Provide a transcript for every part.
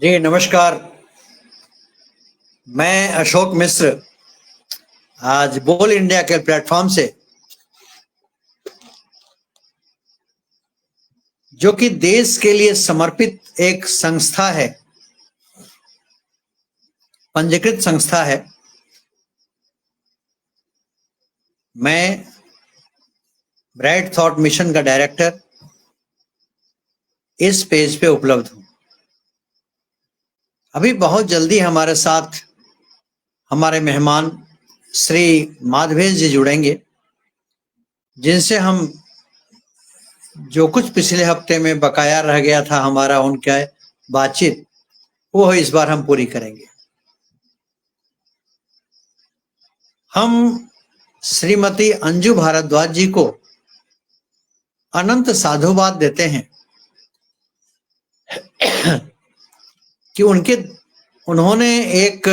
जी नमस्कार, मैं अशोक मिश्र आज बोल इंडिया के प्लेटफॉर्म से, जो कि देश के लिए समर्पित एक संस्था है, पंजीकृत संस्था है। मैं ब्राइट थॉट मिशन का डायरेक्टर इस पेज पे उपलब्ध हूं। अभी बहुत जल्दी हमारे साथ हमारे मेहमान श्री माधवेश जी जुड़ेंगे, जिनसे हम जो कुछ पिछले हफ्ते में बकाया रह गया था हमारा उनका बातचीत, वो इस बार हम पूरी करेंगे। हम श्रीमती अंजू भारद्वाज जी को अनंत साधुवाद देते हैं कि उन्होंने एक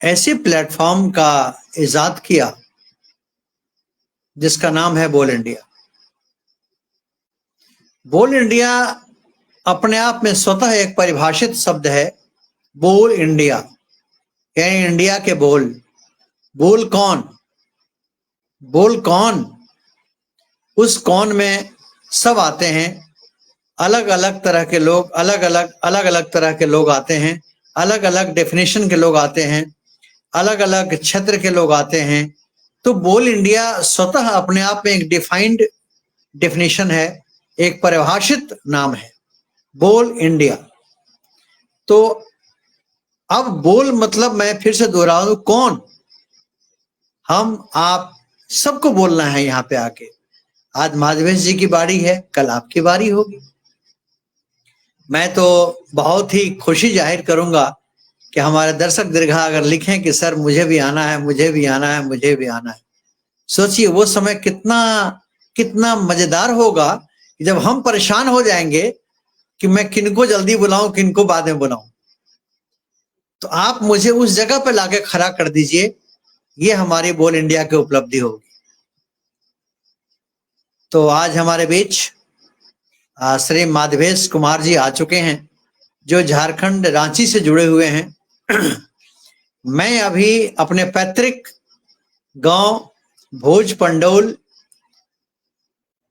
ऐसे प्लेटफॉर्म का इजाद किया जिसका नाम है बोल इंडिया। बोल इंडिया अपने आप में स्वतः एक परिभाषित शब्द है। बोल इंडिया यानी इंडिया के बोल। बोल कौन? बोल कौन? उस कौन में सब आते हैं, अलग अलग तरह के लोग, अलग अलग तरह के लोग आते हैं, अलग अलग डेफिनेशन के लोग आते हैं, अलग अलग क्षेत्र के लोग आते हैं। तो बोल इंडिया स्वतः अपने आप में एक डिफाइंड डेफिनेशन है, एक परिभाषित नाम है, बोल इंडिया। तो अब बोल मतलब मैं फिर से दोहरा दूं, कौन? हम आप सबको बोलना है यहाँ पे आके। आज माधवेश जी की बारी है, कल आपकी बारी होगी। मैं तो बहुत ही खुशी जाहिर करूंगा कि हमारे दर्शक दीर्घा अगर लिखें कि सर मुझे भी आना है, मुझे भी आना है, मुझे भी आना है। सोचिए वो समय कितना मजेदार होगा जब हम परेशान हो जाएंगे कि मैं किनको जल्दी बुलाऊं, किनको बाद में बुलाऊं। तो आप मुझे उस जगह पर लाके खड़ा कर दीजिए, ये हमारी बोल इंडिया की उपलब्धि होगी। तो आज हमारे बीच श्री माधवेश कुमार जी आ चुके हैं, जो झारखंड रांची से जुड़े हुए हैं। मैं अभी अपने पैतृक गांव भोज पंडौल,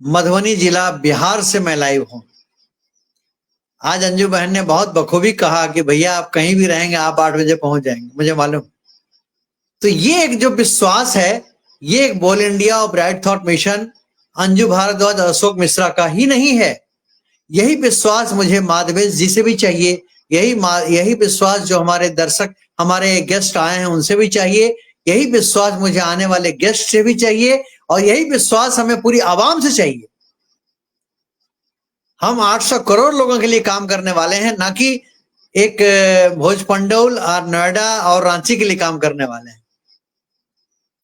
मधुबनी जिला, बिहार से मैं लाइव हूं। आज अंजू बहन ने बहुत बखूबी कहा कि भैया आप कहीं भी रहेंगे, आप 8 बजे पहुंच जाएंगे, मुझे मालूम। तो ये एक जो विश्वास है, ये एक बोल इंडिया और bright thought mission Anju Bhardwaj, Ashok Mishra का ही नहीं है। यही विश्वास मुझे माधवेश जी से भी चाहिए, यही विश्वास जो हमारे दर्शक, हमारे गेस्ट आए हैं उनसे भी चाहिए, यही विश्वास मुझे आने वाले गेस्ट से भी चाहिए, और यही विश्वास हमें पूरी आवाम से चाहिए। हम 800 करोड़ लोगों के लिए काम करने वाले हैं, ना कि एक भोज पंडौल और नोएडा और रांची के लिए काम करने वाले हैं।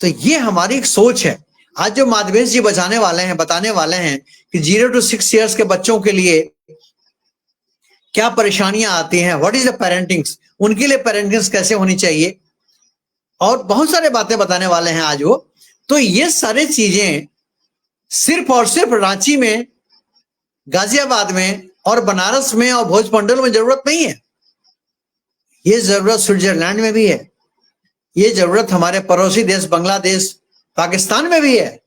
तो ये हमारी एक सोच है। आज जो माधवेश जी बताने वाले हैं कि 0 to 6 ईयर्स के बच्चों के लिए क्या परेशानियां आती हैं, व्हाट इज द पेरेंटिंग्स, उनके लिए पेरेंटिंग्स कैसे होनी चाहिए, और बहुत सारे बातें बताने वाले हैं आज वो। तो ये सारी चीजें सिर्फ और सिर्फ रांची में, गाजियाबाद में और बनारस में और भोज पंडौल में जरूरत नहीं है। ये जरूरत स्विट्जरलैंड में भी है, ये जरूरत हमारे पड़ोसी देश बांग्लादेश, पाकिस्तान में भी है।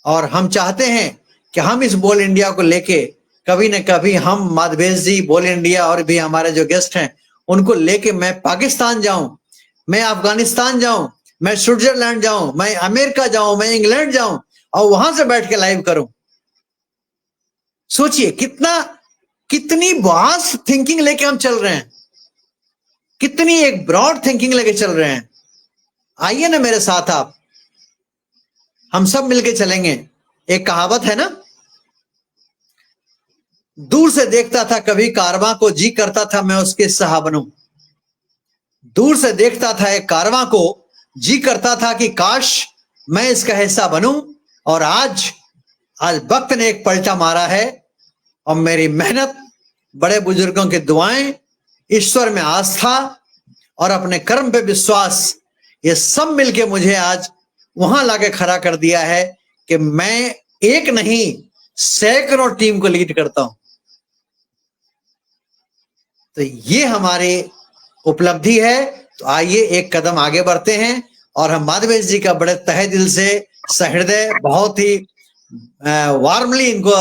और हम चाहते हैं कि हम इस बोल इंडिया को लेके कभी न कभी हम माधवेश जी, बोल इंडिया और भी हमारे जो गेस्ट हैं उनको लेके मैं पाकिस्तान जाऊं, मैं अफगानिस्तान जाऊं, मैं स्विट्जरलैंड जाऊं, मैं अमेरिका जाऊं, मैं इंग्लैंड जाऊं और वहां से बैठ के लाइव करूं। सोचिए कितनी वास्ट थिंकिंग लेके हम चल रहे हैं, कितनी एक ब्रॉड थिंकिंग लेके चल रहे हैं। आइए ना मेरे साथ आप, हम सब मिलके चलेंगे। एक कहावत है ना, दूर से देखता था कभी कारवां को, जी करता था मैं उसके साह बनूं। दूर से देखता था एक कारवां को, जी करता था कि काश मैं इसका हिस्सा बनूं। और आज वक्त ने एक पलटा मारा है और मेरी मेहनत, बड़े बुजुर्गों की दुआएं, ईश्वर में आस्था और अपने कर्म पे विश्वास, ये सब मिलके मुझे आज वहां लाके खड़ा कर दिया है कि मैं एक नहीं सैकड़ों टीम को लीड करता हूं। तो ये हमारी उपलब्धि है। तो आइए एक कदम आगे बढ़ते हैं और हम माधवेश जी का बड़े तहे दिल से, सहृदय, बहुत ही वार्मली इनको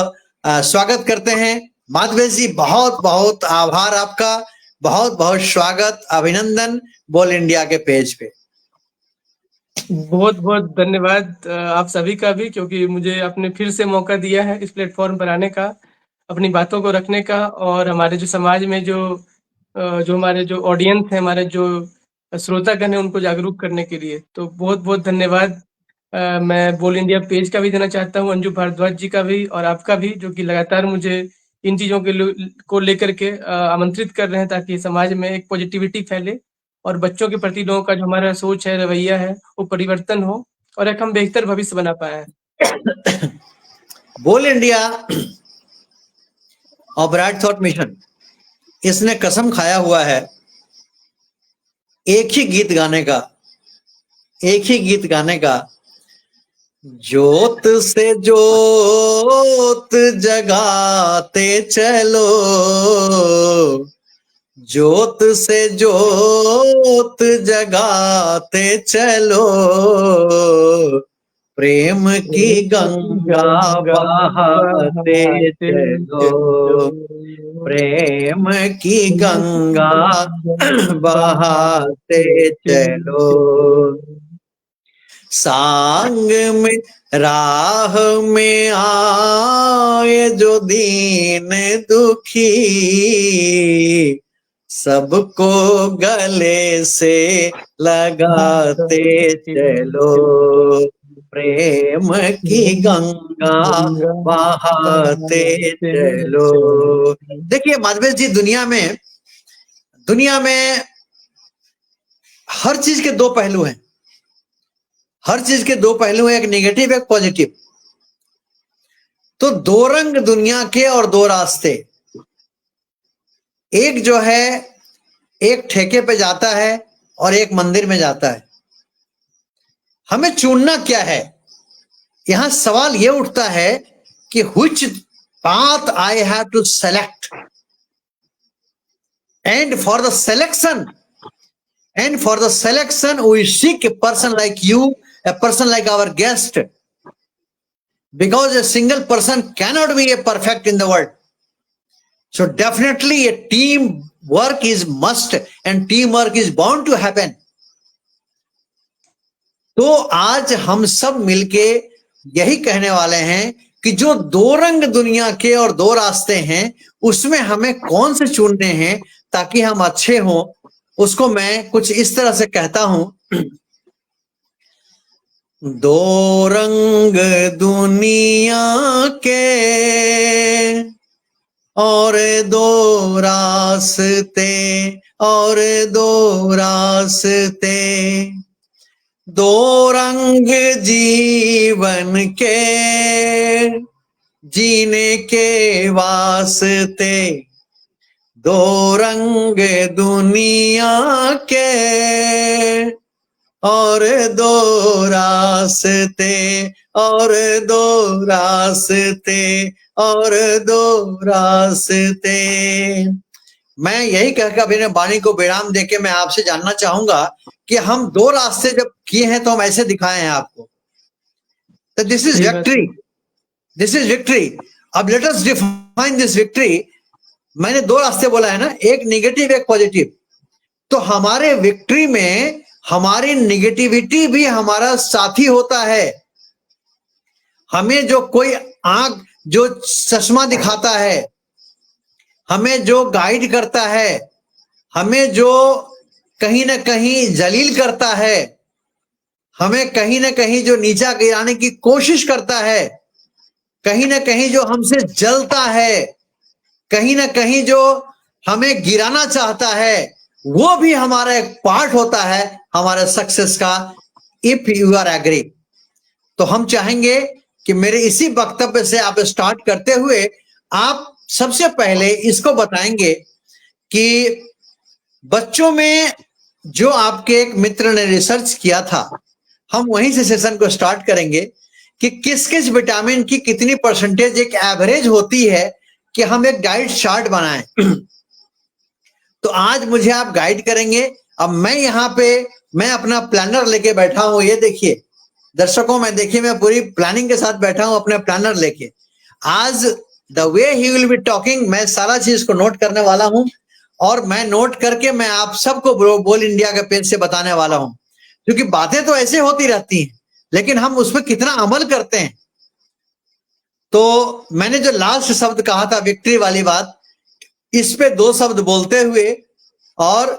स्वागत करते हैं। माधवेश जी, बहुत बहुत आभार आपका, बहुत बहुत स्वागत, अभिनंदन बोल इंडिया के पेज पे। बहुत बहुत धन्यवाद आप सभी का भी, क्योंकि मुझे आपने फिर से मौका दिया है इस प्लेटफॉर्म पर आने का, अपनी बातों को रखने का और हमारे जो समाज में जो हमारे जो ऑडियंस है, हमारे जो श्रोतागण है, उनको जागरूक करने के लिए। तो बहुत बहुत धन्यवाद मैं बोल इंडिया पेज का भी देना चाहता हूँ, अंजू भारद्वाज जी का भी और आपका भी, जो कि लगातार मुझे इन चीज़ों को लेकर के आमंत्रित कर रहे हैं ताकि समाज में एक पॉजिटिविटी फैले और बच्चों के प्रति लोगों का जो हमारा सोच है, रवैया है, वो परिवर्तन हो और एक हम बेहतर भविष्य बना पाए। बोल इंडिया और ब्राइट थॉट मिशन, इसने कसम खाया हुआ है एक ही गीत गाने का, एक ही गीत गाने का, ज्योत से ज्योत जगाते चलो, ज्योत से ज्योत जगाते चलो, प्रेम की गंगा बहाते चलो, प्रेम की गंगा बहाते चलो, सांग में राह में आए जो दीन दुखी, सबको गले से लगाते चलो, प्रेम की गंगा बहाते चलो। देखिए माधवेश जी, दुनिया में हर चीज के दो पहलू हैं, हर चीज के दो पहलू हैं, एक नेगेटिव एक पॉजिटिव। तो दो रंग दुनिया के और दो रास्ते, एक जो है एक ठेके पे जाता है और एक मंदिर में जाता है। हमें चुनना क्या है? यहां सवाल यह उठता है कि which path I have to select, and for the selection we seek a person like you, a person like our guest, because a single person cannot be a perfect in the world. So definitely a team work is must and teamwork is bound to happen. तो आज हम सब मिलके यही कहने वाले हैं कि जो दो रंग दुनिया के और दो रास्ते हैं, उसमें हमें कौन से चुनने हैं ताकि हम अच्छे हों। उसको मैं कुछ इस तरह से कहता हूं, दो रंग दुनिया के और दो रास्ते, और दो रास्ते, दो रंग जीवन के जीने के वास्ते, दो रंग दुनिया के और दो रास्ते, और दो रास्ते, और दो रास्ते। मैं यही कहकर अपने वाणी को विराम देके मैं आपसे जानना चाहूंगा कि हम 2 रास्ते जब किए हैं तो हम ऐसे दिखाए हैं आपको, तो दिस इज सही बात है। Victory, this is victory. अब let us define this victory. मैंने 2 रास्ते बोला है ना, एक नेगेटिव एक पॉजिटिव। तो हमारे विक्ट्री में हमारी निगेटिविटी भी हमारा साथी होता है। हमें जो कोई आंख जो चश्मा दिखाता है, हमें जो गाइड करता है, हमें जो कहीं ना कहीं जलील करता है, हमें कहीं ना कहीं जो नीचा गिराने की कोशिश करता है, कहीं ना कहीं जो हमसे जलता है, कहीं ना कहीं जो हमें गिराना चाहता है, वो भी हमारा एक पार्ट होता है हमारे सक्सेस का, इफ यू आर एग्री। तो हम चाहेंगे कि मेरे इसी वक्तव्य से आप स्टार्ट करते हुए आप सबसे पहले इसको बताएंगे कि बच्चों में जो आपके एक मित्र ने रिसर्च किया था, हम वहीं से सेशन को स्टार्ट करेंगे कि किस किस विटामिन की कितनी परसेंटेज एक एवरेज होती है कि हम एक डाइट चार्ट बनाएं। तो आज मुझे आप गाइड करेंगे। अब मैं यहाँ पे मैं अपना प्लानर लेके बैठा हूं, ये देखिए दर्शकों, मैं देखिए मैं पूरी प्लानिंग के साथ बैठा हूं अपने प्लानर लेके। आज the way he will be talking, मैं सारा चीज को नोट करने वाला हूं और मैं नोट करके मैं आप सबको बोल इंडिया के पेज से बताने वाला हूं, क्योंकि बातें तो ऐसे होती रहती हैं लेकिन हम उस पर कितना अमल करते हैं। तो मैंने जो लास्ट शब्द कहा था विक्ट्री वाली बात, इस पे 2 शब्द बोलते हुए और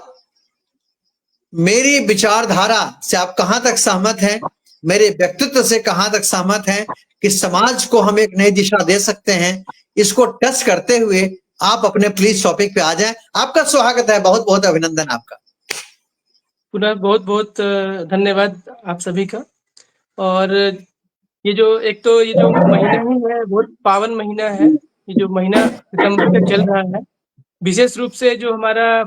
मेरी विचारधारा से आप कहां तक सहमत हैं, मेरे व्यक्तित्व से कहां तक सहमत हैं कि समाज को हम एक नई दिशा दे सकते हैं, इसको टच करते हुए आप अपने प्लीज टॉपिक पे आ जाएं। आपका स्वागत है, बहुत बहुत अभिनंदन आपका। पुनः बहुत-बहुत धन्यवाद आप सभी का। और ये जो ये जो महीना ही है, बहुत पावन महीना है। ये जो महीना सितंबर का चल रहा है, विशेष रूप से जो हमारा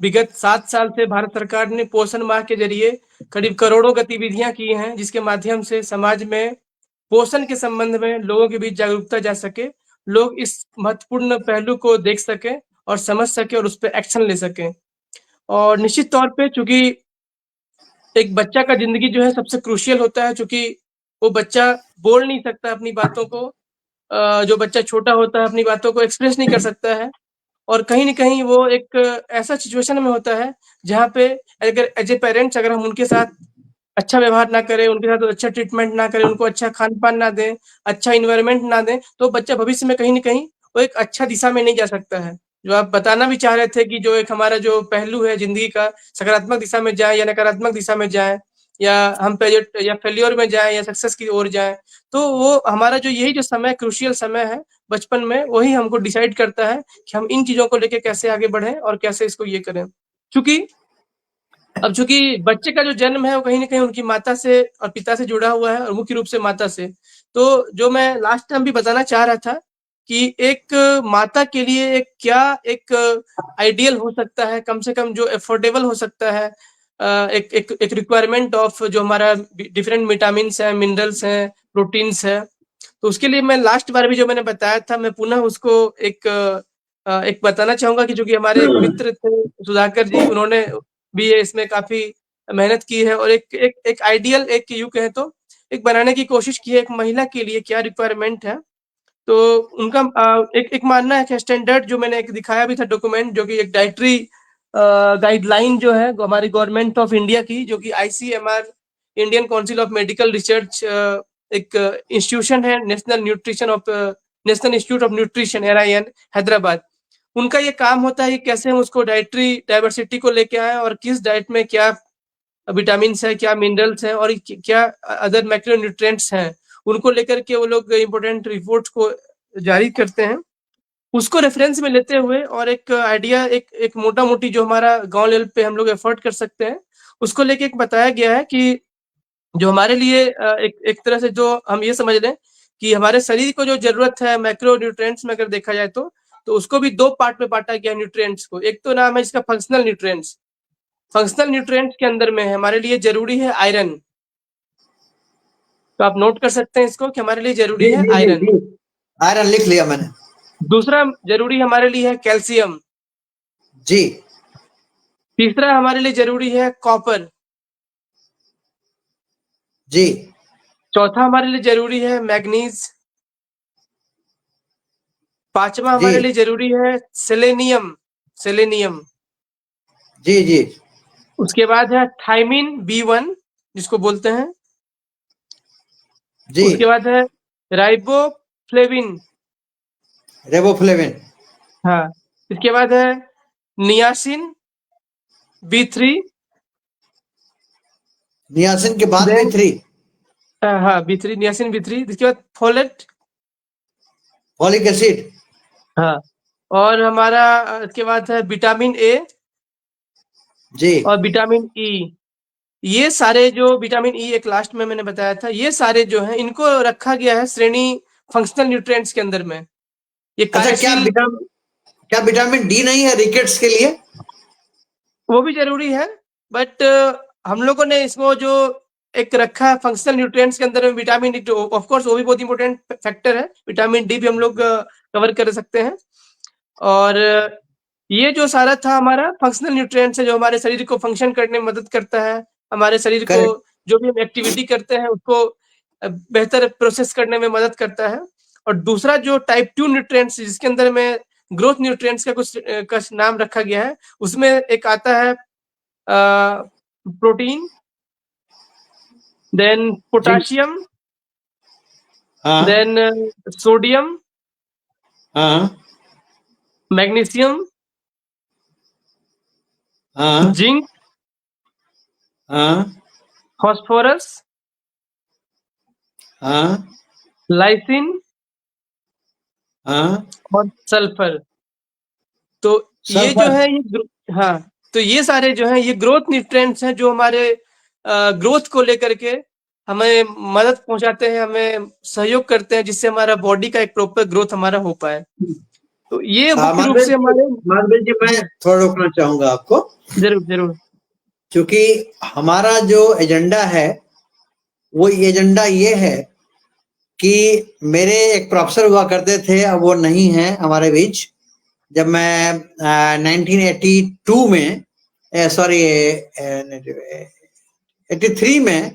विगत 7 साल से भारत सरकार ने पोषण माह के जरिए करीब करोड़ों गतिविधियां की हैं, जिसके माध्यम से समाज में पोषण के संबंध में लोगों के बीच जागरूकता जा सके, लोग इस महत्वपूर्ण पहलू को देख सकें और समझ सकें और उस पर एक्शन ले सकें। और निश्चित तौर पे चूंकि एक बच्चा का जिंदगी जो है सबसे क्रूशियल होता है, चूंकि वो बच्चा बोल नहीं सकता अपनी बातों को, जो बच्चा छोटा होता है अपनी बातों को एक्सप्रेस नहीं कर सकता है, और कहीं न कहीं वो एक ऐसा सिचुएशन में होता है जहाँ पे अगर एज़ ए पेरेंट्स अगर हम उनके साथ अच्छा व्यवहार ना करें, उनके साथ अच्छा ट्रीटमेंट ना करें, उनको अच्छा खान-पान ना दें, अच्छा एनवायरनमेंट ना दें, तो बच्चा भविष्य में कहीं न कहीं वो एक अच्छा दिशा में नहीं जा सकता है। जो आप बताना भी चाह रहे थे कि जो एक हमारा जो पहलू है ज़िंदगी का, सकारात्मक दिशा में जाए या नकारात्मक दिशा में जाए, या हम प्रेज़ेंट या फेल्योर में जाएँ या सक्सेस की ओर जाएँ, तो वो हमारा जो यही जो समय क्रूशियल समय है बचपन में, वही हमको डिसाइड करता है कि हम इन चीज़ों को लेके कैसे आगे बढ़ें और कैसे इसको ये करें। चूँकि अब चूँकि बच्चे का जो जन्म है वो कहीं न कहीं उनकी माता से और पिता से जुड़ा हुआ है, और मुख्य रूप से माता से। तो जो मैं लास्ट टाइम भी बताना चाह रहा था कि एक माता के लिए एक क्या एक आइडियल हो सकता है, कम से कम जो अफोर्डेबल हो सकता है, एक एक एक रिक्वायरमेंट ऑफ जो हमारा डिफरेंट विटामिन्स हैं, मिनरल्स हैं, प्रोटीन्स हैं। तो उसके लिए मैं लास्ट बार भी जो मैंने बताया था, मैं पुनः उसको एक बताना चाहूँगा कि जो कि हमारे एक मित्र थे सुधाकर जी, उन्होंने भी ये इसमें काफ़ी मेहनत की है, और एक एक एक आइडियल एक यूँ कहें तो एक बनाने की कोशिश की है, एक महिला के लिए क्या रिक्वायरमेंट है। तो उनका एक एक मानना है कि स्टैंडर्ड जो मैंने एक दिखाया भी था डॉक्यूमेंट, जो कि एक डाइटरी गाइडलाइन जो है हमारी गवर्नमेंट ऑफ इंडिया की, जो कि ICMR, Indian council of medical research, एक इंस्टीट्यूशन है, national institute of nutrition NIN Hyderabad. उनका ये काम होता है कि कैसे हम उसको डाइटरी डाइवर्सिटी को लेके आएँ, और किस डाइट में क्या विटामिन्स है, क्या मिनरल्स हैं, और क्या अदर मैक्रोन्यूट्रिएंट्स हैं, उनको लेकर के वो लोग इम्पोर्टेंट रिपोर्ट्स को जारी करते हैं। उसको रेफरेंस में लेते हुए और एक आइडिया एक एक मोटा-मोटी जो हमारा गाँव लेवल पे हम लोग एफर्ट कर सकते हैं, उसको लेके एक बताया गया है कि जो हमारे लिए एक एक तरह से जो हम ये समझ लें कि हमारे शरीर को जो ज़रूरत है मैक्रो न्यूट्रिएंट्स में अगर देखा जाए तो उसको भी 2 पार्ट में बाँटा गया है न्यूट्रिएंट्स को। एक तो नाम है इसका फंक्शनल न्यूट्रिएंट्स। फंक्शनल न्यूट्रिएंट्स के अंदर में हमारे लिए ज़रूरी है आयरन। तो आप नोट कर सकते हैं इसको कि हमारे लिए ज़रूरी जी है जी जी आयरन। जी, आयरन लिख लिया मैंने। दूसरा ज़रूरी हमारे लिए है कैल्शियम। जी तीसरा हमारे लिए जरूरी है कॉपर। जी चौथा हमारे लिए जरूरी है मैग्नीज। पांचवा जी हमारे लिए जरूरी है सेलेनियम। सेलेनियम। जी जी उसके बाद है थायमिन B1 जिसको बोलते हैं। जी उसके बाद है राइबोफ्लेविन। रेबोफ्लेविन। हाँ। इसके बाद है नियासिन B3। नियासिन के बाद देन B3 हाँ B3 नियासिन B3। इसके बाद फोलेट। Folic acid. हाँ। और हमारा इसके बाद है विटामिन ए जी और विटामिन ई। ये सारे जो विटामिन ई एक लास्ट में मैंने बताया था, ये सारे जो हैं इनको रखा गया है श्रेणी फंक्शनल न्यूट्रिएंट्स के अंदर में। ये अच्छा, कार्यशील। क्या विटामिन डी नहीं है रिकेट्स के लिए? वो भी जरूरी है, बट हम लोगों ने इसको जो एक रखा है फंक्शनल न्यूट्रिएंट्स के अंदर में विटामिन डी, ऑफ कोर्स वो भी बहुत इंपॉर्टेंट फैक्टर है। विटामिन डी भी हम लोग कवर कर सकते हैं। और ये जो सारा था हमारा फंक्शनल न्यूट्रिएंट्स है जो हमारे शरीर को फंक्शन करने में मदद करता है। हमारे शरीर को करेक्ट। जो भी हम एक्टिविटी करते हैं उसको बेहतर प्रोसेस करने में मदद करता है। और दूसरा जो टाइप 2 न्यूट्रिएंट्स जिसके अंदर में ग्रोथ न्यूट्रिएंट्स का कुछ का नाम रखा गया है, उसमें एक आता है प्रोटीन, देन जी पोटाशियम, हाँ देन सोडियम, हाँ मैग्नीशियम, हाँ जिंक, हाँ फास्फोरस, हाँ लाइसिन हाँ और सल्फर। तो ये जो सल्फर। है हाँ, तो ये सारे जो हैं ये ग्रोथ न्यूट्रिएंट्स हैं जो हमारे ग्रोथ को लेकर के हमें मदद पहुंचाते हैं, हमें सहयोग करते हैं, जिससे हमारा बॉडी का एक प्रॉपर ग्रोथ हमारा हो पाए। तो ये मुख्य रूप से हमारे। माधवेश जी, मैं थोड़ा रोकना चाहूंगा आपको, जरूर जरूर। क्योंकि हमारा जो एजेंडा है वो एजेंडा ये है कि मेरे एक प्रोफेसर हुआ करते थे, अब वो नहीं है हमारे बीच। जब मैं 1982 में, सॉरी 83 में,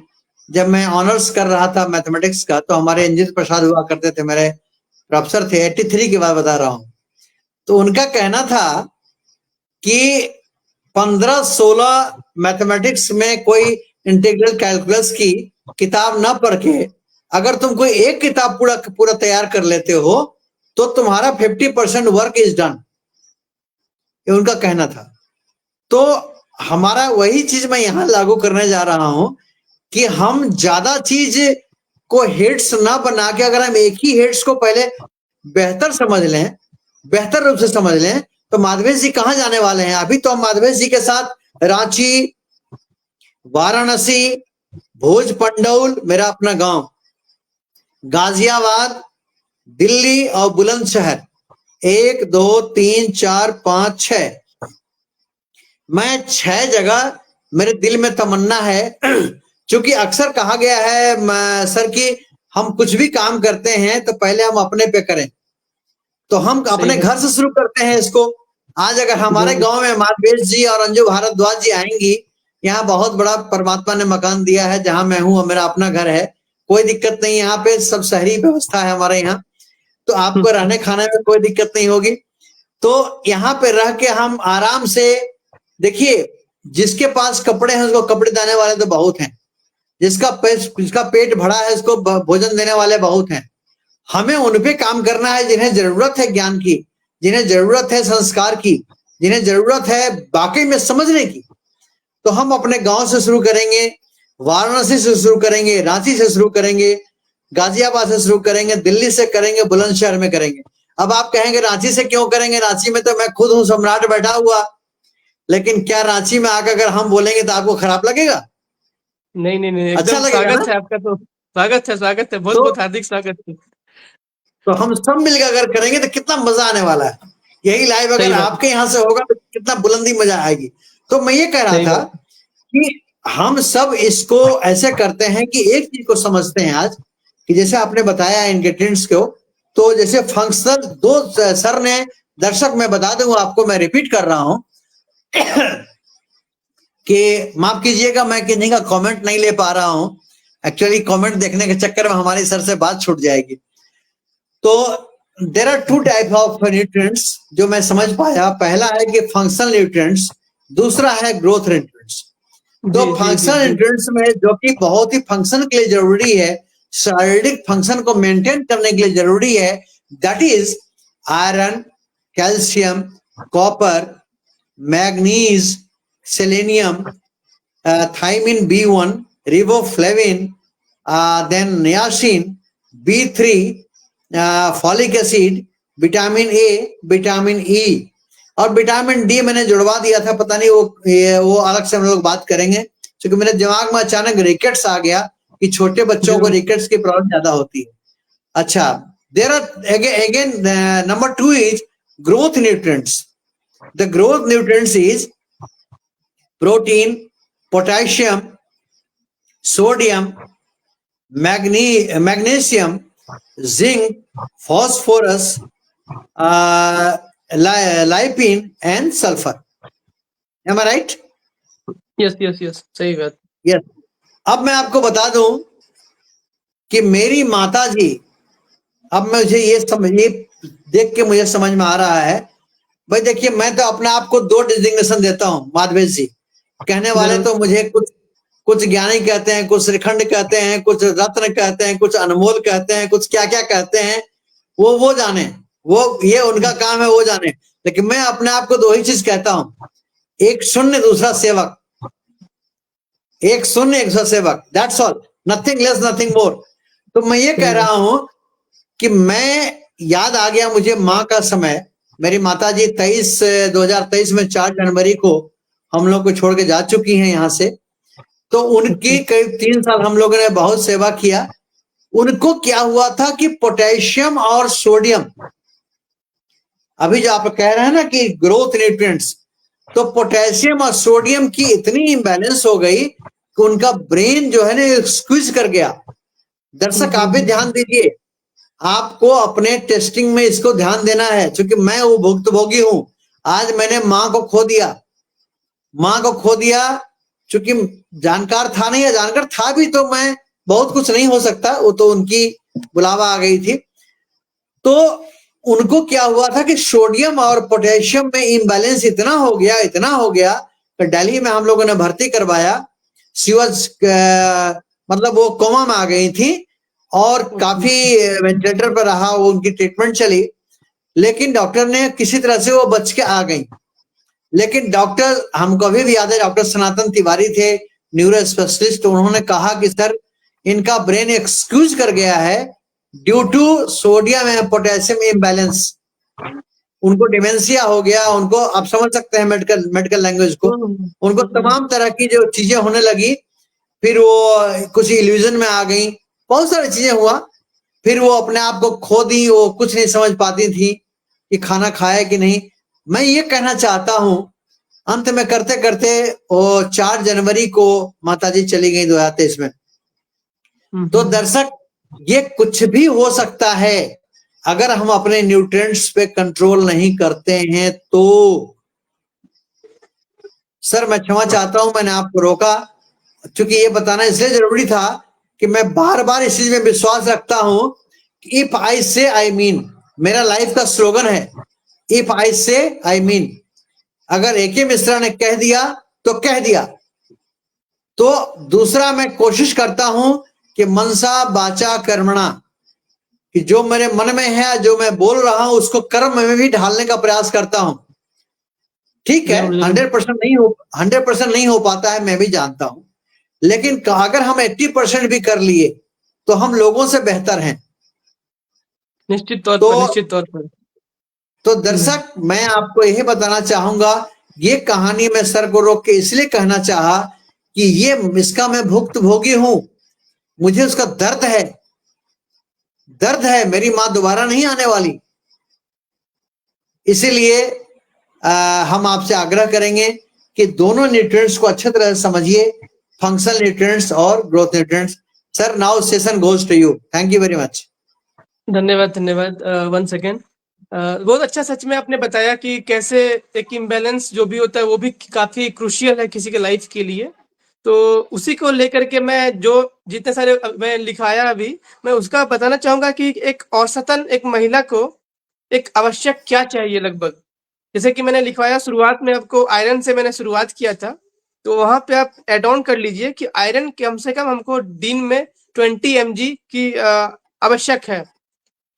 जब मैं ऑनर्स कर रहा था मैथमेटिक्स का, तो हमारे इंजीनियर प्रसाद हुआ करते थे, मेरे प्रोफेसर थे। 83 की बात बता रहा हूं। तो उनका कहना था कि 15-16 मैथमेटिक्स में कोई इंटीग्रल कैलकुलस की किताब ना पढ़ के अगर तुम कोई एक किताब पूरा पूरा तैयार कर लेते हो तो तुम्हारा 50% वर्क इज डन, ये उनका कहना था। तो हमारा वही चीज मैं यहां लागू करने जा रहा हूं कि हम ज्यादा चीज को हेड्स ना बना के, अगर हम एक ही हेड्स को पहले बेहतर समझ लें, बेहतर रूप से समझ लें, तो माधवेश जी कहाँ जाने वाले हैं? अभी तो हम माधवेश जी के साथ रांची, वाराणसी, भोज पंडौल मेरा अपना गांव, गाजियाबाद, दिल्ली और बुलंदशहर, 1 2 3 4 5 6, मैं 6 जगह मेरे दिल में तमन्ना है। क्योंकि अक्सर कहा गया है सर कि हम कुछ भी काम करते हैं तो पहले हम अपने पे करें, तो हम सही अपने बात। घर से शुरू करते हैं इसको। आज अगर हमारे जरूर। गांव में माधवेश जी और अंजू भारद्वाज जी आएंगी, यहाँ बहुत बड़ा परमात्मा ने मकान दिया है जहां मैं हूँ और मेरा अपना घर है, कोई दिक्कत नहीं, यहाँ पे सब शहरी व्यवस्था है हमारे यहाँ, तो आपको रहने खाने में कोई दिक्कत नहीं होगी। तो यहाँ पे रह के हम आराम से, देखिए, जिसके पास कपड़े हैं उसको कपड़े देने वाले तो बहुत हैं, जिसका पेट भरा है उसको भोजन देने वाले बहुत हैं। हमें उन पे काम करना है जिन्हें जरूरत है ज्ञान की, जिन्हें जरूरत है संस्कार की, जिन्हें जरूरत है वाकई में समझने की। तो हम अपने गांव से शुरू करेंगे, वाराणसी से शुरू करेंगे, रांची से शुरू करेंगे, गाजियाबाद से शुरू करेंगे, दिल्ली से करेंगे, बुलंदशहर में करेंगे। अब आप कहेंगे रांची से क्यों करेंगे? रांची में तो मैं खुद हूं सम्राट बैठा हुआ, लेकिन क्या रांची में आकर अगर हम बोलेंगे तो आपको खराब लगेगा? नहीं नहीं नहीं, अच्छा एकदम लगेगा ना? स्वागत है आपका। तो स्वागत है, स्वागत है, बहुत तो बहुत हार्दिक स्वागत है। तो हम सब मिलकर अगर करेंगे तो कितना मजा आने वाला है। यही लाइव अगर सही बात। आपके यहाँ से होगा तो कितना बुलंदी मजा आएगी। तो मैं ये कह रहा सही था बात। कि हम सब इसको ऐसे करते हैं कि एक चीज को समझते हैं आज, कि जैसे आपने बताया इंग्रेडिएंट्स को, तो जैसे फंक्शनल दो सर ने, दर्शक मैं बता दूं आपको, मैं रिपीट कर रहा हूं, कि माफ कीजिएगा मैं किसी का कमेंट नहीं ले पा रहा हूं, एक्चुअली कमेंट देखने के चक्कर में हमारी सर से बात छूट जाएगी। तो there are two type of nutrients जो मैं समझ पाया। पहला है कि फंक्शनल न्यूट्रिएंट्स, दूसरा है ग्रोथ न्यूट्रिएंट्स। तो जी, जी, फंक्शनल जी, जी। न्यूट्रिएंट्स में जो कि बहुत ही फंक्शन के लिए जरूरी है, शारीरिक फंक्शन को मेंटेन करने के लिए जरूरी है, that is iron, calcium, copper, manganese, selenium, thiamine B1, riboflavin, then niacin, B3, folic acid, vitamin A, vitamin E और विटामिन डी मैंने जुड़वा दिया था, पता नहीं वो अलग से हम लोग बात करेंगे, क्योंकि मेरे दिमाग में अचानक रिकेट्स आ गया कि छोटे बच्चों को रिकेट्स की प्रॉब्लम ज्यादा होती है। अच्छा, there are again number 2 is growth nutrients. The growth nutrients is protein, potassium, sodium, magnesium, zinc, phosphorus, lipin and sulphur. Am I right? Yes, yes, yes, सही बात। यस। अब मैं आपको बता दूं कि मेरी माता जी, अब मुझे ये देख के मुझे समझ में आ रहा है, भाई देखिए मैं तो अपने आप को 2 डिजिग्नेशन देता हूं माधवेश जी। कहने वाले तो मुझे कुछ ज्ञानी कहते हैं, कुछ श्रीखंड कहते हैं, कुछ रत्न कहते हैं, कुछ अनमोल कहते हैं, कुछ क्या क्या कहते हैं, वो जाने, वो ये उनका काम है, वो जाने। लेकिन मैं अपने आप को 2 ही चीज कहता हूं, एक शून्य दूसरा सेवक, एक शून्य एक दूसरा सेवक, that's all, nothing less nothing more. तो मैं ये कह रहा हूं कि मैं, याद आ गया मुझे माँ का समय। मेरी माता जी 2023 में 4 जनवरी को हम लोग को छोड़ के जा चुकी हैं यहाँ से। तो उनकी करीब 3 साल हम लोगों ने बहुत सेवा किया। उनको क्या हुआ था कि पोटेशियम और सोडियम, अभी जो आप कह रहे हैं ना कि ग्रोथ न्यूट्रिएंट्स, तो पोटेशियम और सोडियम की इतनी इम्बैलेंस हो गई कि उनका ब्रेन जो है ना स्क्वीज कर गया। दर्शक आप भी ध्यान दीजिए, आपको अपने टेस्टिंग में इसको ध्यान देना है, क्योंकि मैं वो भुक्तभोगी हूं। आज मैंने माँ को खो दिया, क्योंकि जानकार था नहीं, या जानकार था भी तो मैं बहुत कुछ नहीं हो सकता, वो तो उनकी बुलावा आ गई थी। तो उनको क्या हुआ था कि सोडियम और पोटेशियम में इम्बैलेंस इतना हो गया कि दिल्ली में हम लोगों ने भर्ती करवाया। सीवज मतलब वो कोमा में आ गई थी और काफी वेंटिलेटर पर रहा, वो उनकी ट्रीटमेंट चली, लेकिन डॉक्टर ने किसी तरह से वो बच के आ गई। लेकिन डॉक्टर, हमको अभी भी याद है, डॉक्टर सनातन तिवारी थे, न्यूरो स्पेशलिस्ट, उन्होंने कहा कि सर इनका ब्रेन एक्सक्यूज कर गया है due to sodium and potassium imbalance. उनको डिमेंशिया हो गया, उनको आप समझ सकते हैं मेडिकल लैंग्वेज को, उनको तमाम तरह की जो चीजें होने लगी, फिर वो कुछ इल्यूजन में आ गई, बहुत सारी चीजें हुआ, फिर वो अपने आप को खो दी, वो कुछ नहीं समझ पाती थी कि खाना खाया कि नहीं। मैं ये कहना चाहता हूं, अंत में करते करते वो 4 जनवरी को माताजी चली गई 2023 में। तो दर्शक, ये कुछ भी हो सकता है अगर हम अपने न्यूट्रिएंट्स पे कंट्रोल नहीं करते हैं तो। सर मैं क्षमा चाहता हूं, मैंने आपको रोका, क्योंकि ये बताना इसलिए जरूरी था कि मैं बार बार इस चीज में विश्वास रखता हूं कि इफ आई से आई मीन, मेरा लाइफ का स्लोगन है, इफ आई से आई मीन। अगर A.K. मिश्रा ने कह दिया तो कह दिया। तो दूसरा, मैं कोशिश करता हूं कि मनसा वाचा कर्मणा, कि जो मेरे मन में है, जो मैं बोल रहा हूं, उसको कर्म में भी ढालने का प्रयास करता हूं। ठीक है, 100% नहीं हो पाता है, मैं भी जानता हूं, लेकिन अगर हम 80% भी कर लिए तो हम लोगों से बेहतर हैं। निश्चित तौर पर। तो दर्शक, मैं आपको यही बताना चाहूंगा, ये कहानी मैं सर को रोक के इसलिए कहना चाहा कि ये इसका मैं भुक्तभोगी हूं, मुझे उसका दर्द है। मेरी मां दोबारा नहीं आने वाली। इसीलिए हम आपसे आग्रह करेंगे कि दोनों न्यूट्रिएंट्स को अच्छी तरह से समझिए, फंक्शनल न्यूट्रिएंट्स और growth nutrients. Sir, now session goes to you. Thank you very much. धन्यवाद। 1 सेकेंड। बहुत अच्छा सच में आपने बताया कि कैसे एक इम्बैलेंस जो भी होता है वो भी काफी क्रूशियल है किसी के लाइफ के लिए। तो उसी को लेकर के मैं जो जितने सारे मैं लिखाया अभी, मैं उसका बताना चाहूंगा कि एक औसतन एक महिला को एक आवश्यक क्या चाहिए लगभग। जैसे कि मैंने लिखवाया शुरुआत में आपको आयरन से मैंने शुरुआत किया था, तो वहां पे आप एड ऑन कर लीजिए कि आयरन कम से कम हमको दिन में 20 mg की आवश्यक है।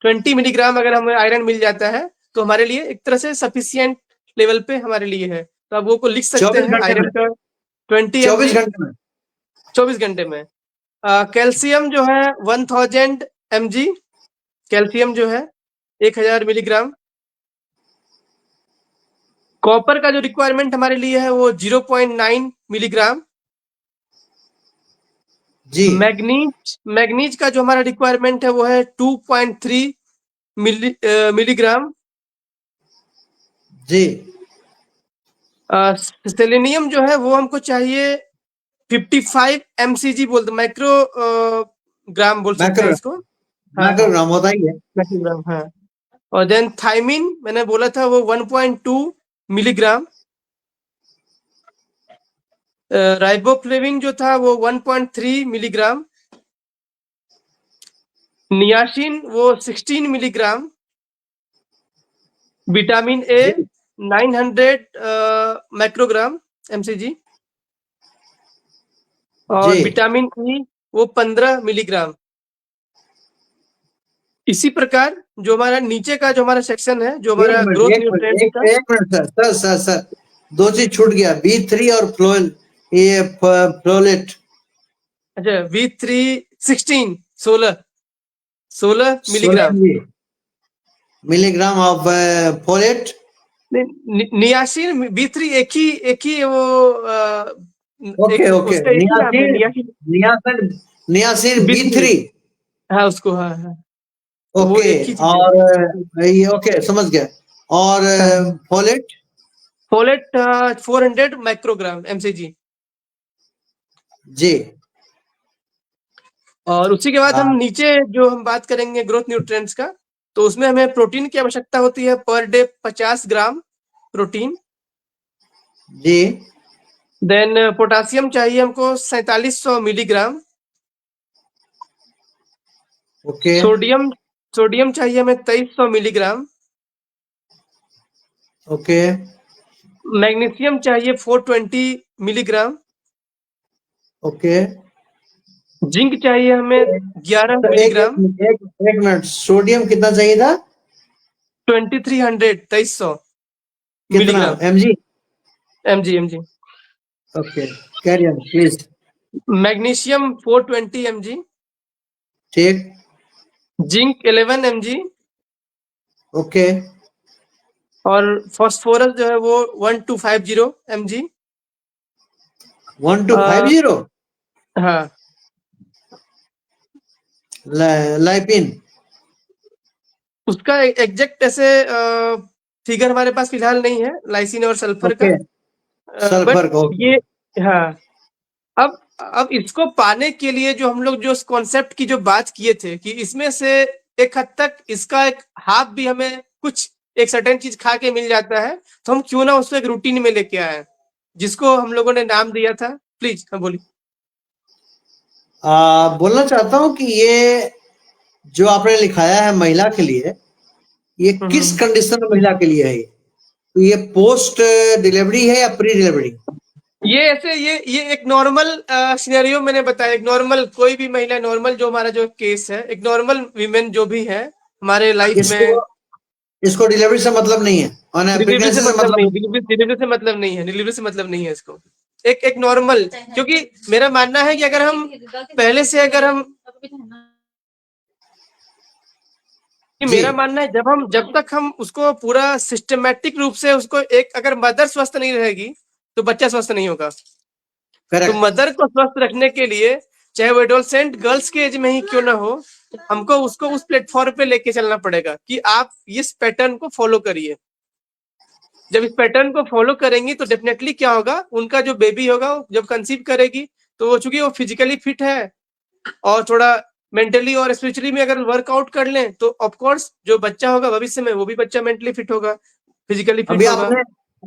20 मिलीग्राम अगर हमें आयरन मिल जाता है तो हमारे लिए एक तरह से सफिशियंट लेवल पे हमारे लिए है। तो आप वो को लिख सकते 24 हैं घंटे आयरन में, का 20 24 mg घंटे में। 24 घंटे में। कैल्शियम जो है 1000 mg, कैल्शियम जो है 1000 मिलीग्राम। कॉपर का जो रिक्वायरमेंट हमारे लिए है वो 0.9 मिलीग्राम। जी मैग्नीज का जो हमारा रिक्वायरमेंट है वो है 2.3 मिलीग्राम। जी सेलेनियम जो है वो हमको चाहिए 55 mcg बोलते माइक्रो ग्राम बोल सकते हैं मैक्रो इसको। हाँ हाँ, मैक्रोग्राम होता ही है। माइक्रोग्राम हाँ। और देन थायमिन मैंने बोला था वो 1.2 मिलीग्राम। राइबोफ्लेविन जो था वो 1.3 मिलीग्राम। नियासिन वो 16 मिलीग्राम। विटामिन ए जी 900 माइक्रोग्राम mcg। और जी विटामिन ई वो 15 मिलीग्राम। इसी प्रकार जो हमारा नीचे का जो हमारा सेक्शन है जो एक हमारा मिनट ग्रोथ एक मिनट न्यूट्रिएंट्स का। एक मिनट सर, दो चीज छूट गया, B3 और फ्लोल, ये फ्लोलेट। अच्छा V3 16 16 milligram. Milligram of folate. Niacin V3 एक ही वो ओके एक ओके, उसका एक ही नाम है niacin, niacin. Niacin, niacin B3 B3। हाँ उसको हाँ हाँ, तो वो ओके, एक ही चीज है। और ये ओके समझ गया। और हाँ हाँ। फोलेट। Folate 400 microgram mcg। जी और उसी के बाद आ, हम नीचे जो हम बात करेंगे ग्रोथ न्यूट्रिएंट्स का, तो उसमें हमें प्रोटीन की आवश्यकता होती है पर डे 50 ग्राम प्रोटीन। जी देन पोटासियम चाहिए हमको 4700 मिलीग्राम। ओके सोडियम सोडियम चाहिए हमें 2300 मिलीग्राम। ओके मैग्नीशियम चाहिए 420 मिलीग्राम। ओके। जिंक चाहिए हमें 11 तो मिलीग्राम। एक मिनट, सोडियम कितना चाहिए था? 2300 कितना milligram mg? mg। Okay, carry on please. Magnesium 420 mg। ठीक, जिंक 11 mg। ओके और फास्फोरस जो है वो 1250 mg। 1250। हाँ लाइपिन। उसका एग्जैक्ट ऐसे फिगर हमारे पास फिलहाल नहीं है लाइसिन और सल्फर का। ओके, बट सल्फर का, ओके। ये हाँ, अब इसको पाने के लिए जो हम लोग जो कॉन्सेप्ट की जो बात किए थे कि इसमें से एक हद तक इसका एक हाफ भी हमें कुछ एक सर्टेन चीज खा के मिल जाता है, तो हम क्यों ना उसको एक रूटीन में लेके आए जिसको हम लोगों ने नाम दिया था। प्लीज हाँ बोलिए। बोलना चाहता हूं कि ये जो आपने लिखाया है महिला के लिए, ये किस हम्म। कंडीशन में महिला के लिए है? तो ये पोस्ट डिलीवरी है या प्री डिलीवरी? ये ऐसे ये एक नॉर्मल सिनेरियो मैंने बताया, एक नॉर्मल कोई भी महिला नॉर्मल जो हमारा जो केस है, एक नॉर्मल वीमेन जो भी है हमारे लाइफ इसको में। इसको डिलीवरी से मतलब नहीं है, और डिलीवरी से प्रेगनेंसी से मतलब मतलब नहीं, नहीं। डिलीवरी से मतलब नहीं है, डिलीवरी से मतलब नहीं है इसको। एक नॉर्मल, क्योंकि मेरा मानना है कि अगर हम पहले से अगर हम जी मेरा मानना है जब तक हम उसको पूरा सिस्टमेटिक रूप से उसको एक अगर मदर स्वस्थ नहीं रहेगी तो बच्चा स्वस्थ नहीं होगा। तो करेक्ट। मदर को स्वस्थ रखने के लिए चाहे वो एडोलसेंट गर्ल्स के एज में ही क्यों ना हो, हमको उसको उस प्लेटफॉर्म पे लेके चलना पड़ेगा कि आप इस पैटर्न को फॉलो करिए। जब इस पैटर्न को फॉलो करेंगी तो डेफिनेटली क्या होगा, उनका जो बेबी होगा जब कंसीव करेगी तो वो चूंकि वो फिजिकली फिट है और थोड़ा मेंटली और स्पिरिचुअली में अगर वर्कआउट कर लें तो ऑफ कोर्स जो बच्चा होगा भविष्य में वो भी बच्चा मेंटली फिट होगा, फिजिकली अभी फिट होगा। आपने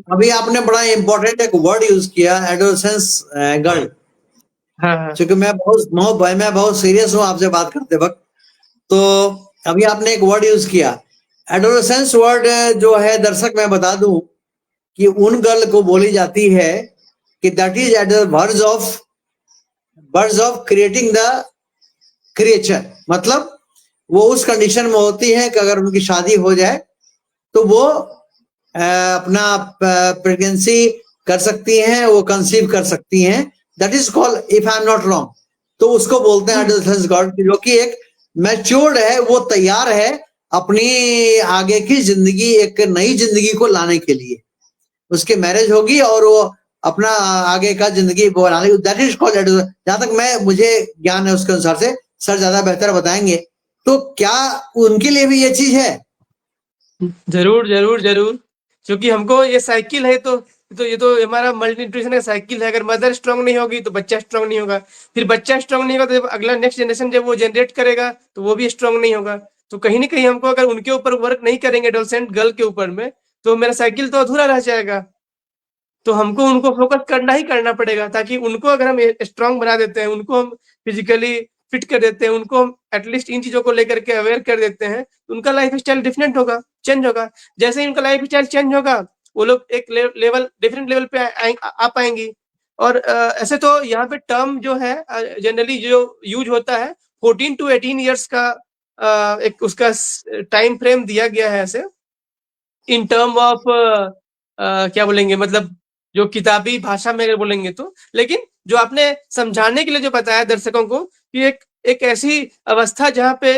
अभी आपने बड़ा इंपॉर्टेंट एक वर्ड यूज किया, एडोलेसेंस गर्ल। हाँ, हाँ। क्योंकि मैं बहुत सीरियस हूँ आपसे बात करते वक्त। तो अभी आपने एक वर्ड यूज किया एडोलेसेंस वर्ड, जो है दर्शक मैं बता दूं कि उन गर्ल को बोली जाती है कि that is at the words of creating the creature. मतलब वो उस कंडीशन में होती है कि अगर उनकी शादी हो जाए तो वो अपना प्रेगनेंसी कर सकती हैं, वो कंसीव कर सकती हैं। That is called, if I am not wrong, तो उसको बोलते हैं एडोलेसेंस गॉड, जो कि एक मैच्योर्ड है, वो तैयार है अपनी आगे की जिंदगी, एक नई जिंदगी को लाने के लिए। उसकी मैरिज होगी और वो अपना आगे का जिंदगी बनाने, दैट इज कॉल्ड एडोलेसेंस। जहां तक मुझे ज्ञान है उसके अनुसार से, सर ज्यादा बेहतर बताएंगे। तो क्या उनके लिए भी ये चीज है? जरूर, जरूर, जरूर। क्योंकि हमको ये साइकिल है तो ये तो हमारा मल्टी न्यूट्रिशन का साइकिल है। अगर मदर स्ट्रांग नहीं होगी तो बच्चा स्ट्रांग नहीं होगा। फिर बच्चा स्ट्रांग नहीं होगा तो जब अगला नेक्स्ट जनरेशन जब वो जनरेट करेगा तो वो भी स्ट्रांग नहीं होगा। तो कहीं न कहीं हमको अगर उनके ऊपर वर्क नहीं करेंगे एडोलेसेंट गर्ल के ऊपर में, तो मेरा साइकिल तो अधूरा रह जाएगा। तो हमको उनको फोकस करना ही करना पड़ेगा, ताकि उनको अगर हम स्ट्रांग बना देते हैं, उनको हम फिजिकली फिट कर देते हैं, उनको हम एटलीस्ट इन चीज़ों को लेकर के अवेयर कर देते हैं, तो उनका लाइफ़स्टाइल डिफरेंट होगा, चेंज होगा। जैसे ही उनका लाइफ़स्टाइल चेंज होगा, वो लोग एक लेवल डिफरेंट लेवल पे आ पाएँगी। और ऐसे तो यहाँ पे टर्म जो है जनरली जो यूज़ होता है 14 टू 18 इयर्स का एक उसका टाइम फ्रेम दिया गया है ऐसे। इन टर्म ऑफ क्या बोलेंगे, मतलब जो किताबी भाषा में अगर बोलेंगे तो। लेकिन जो आपने समझाने के लिए जो बताया दर्शकों को कि एक एक ऐसी अवस्था जहाँ पे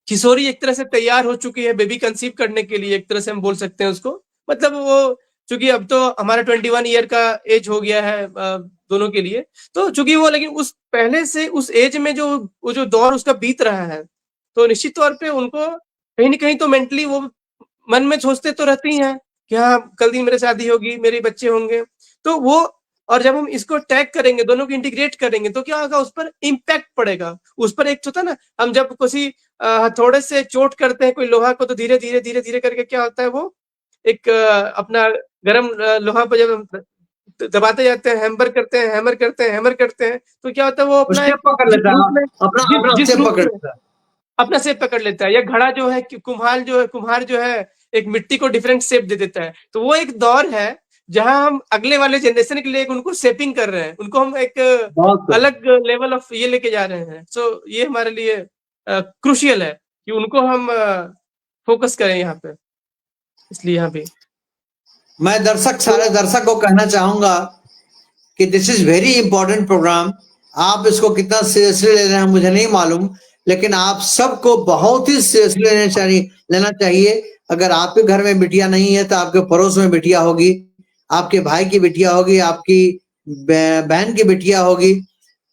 किशोरी एक तरह से तैयार हो चुकी है बेबी कंसीव करने के लिए, एक तरह से हम बोल सकते हैं उसको। मतलब वो चूँकि अब तो हमारा 21 ईयर का एज हो गया है दोनों के लिए। तो चूँकि वो लेकिन उस पहले से उस एज में जो वो जो दौर उसका बीत रहा है, तो निश्चित तौर पे उनको कहीं न कहीं तो मेंटली वो मन में सोचते तो रहती हैं कि हाँ, कल दिन मेरी शादी होगी, मेरे बच्चे होंगे। तो वो और जब हम इसको टैग करेंगे, दोनों को इंटीग्रेट करेंगे, तो क्या होगा, उस पर इम्पैक्ट पड़ेगा। उस पर एक होता है ना, हम जब किसी हथौड़े से चोट करते हैं कोई लोहा को, तो धीरे-धीरे, धीरे-धीरे करके क्या होता है, वो एक अपना गरम लोहा पे जब हम दबाते जाते हैं, हैमर करते हैं, हैमर करते हैं, तो क्या होता है, वो वो अपना शेप एक पकड़ जिस लेता रूप है, में अपना जिस अपना जिस शेप रूप पकड़ में लेता है। अपना शेप पकड़ लेता है, या घड़ा जो है कि कुम्हार जो है एक मिट्टी को डिफरेंट शेप दे देता है। तो वो एक दौर है जहाँ हम अगले वाले जनरेशन के लिए एक उनको शेपिंग कर रहे हैं, उनको हम एक बहुत खूब। अलग लेवल ऑफ ये लेके जा रहे हैं। सो ये हमारे लिए क्रूशियल है कि उनको हम फोकस करें यहाँ पे, इसलिए यहाँ पे। मैं तो सारे दर्शक को कहना चाहूंगा कि this is very important programme. आप इसको कितना सीरियसली ले रहे हैं मुझे नहीं मालूम, लेकिन आप सबको बहुत ही सीरियसली लेना चाहिए। अगर आपके घर में बिटिया नहीं है तो आपके पड़ोस में बिटिया होगी, आपके भाई की बिटिया होगी, आपकी बहन की बिटिया होगी।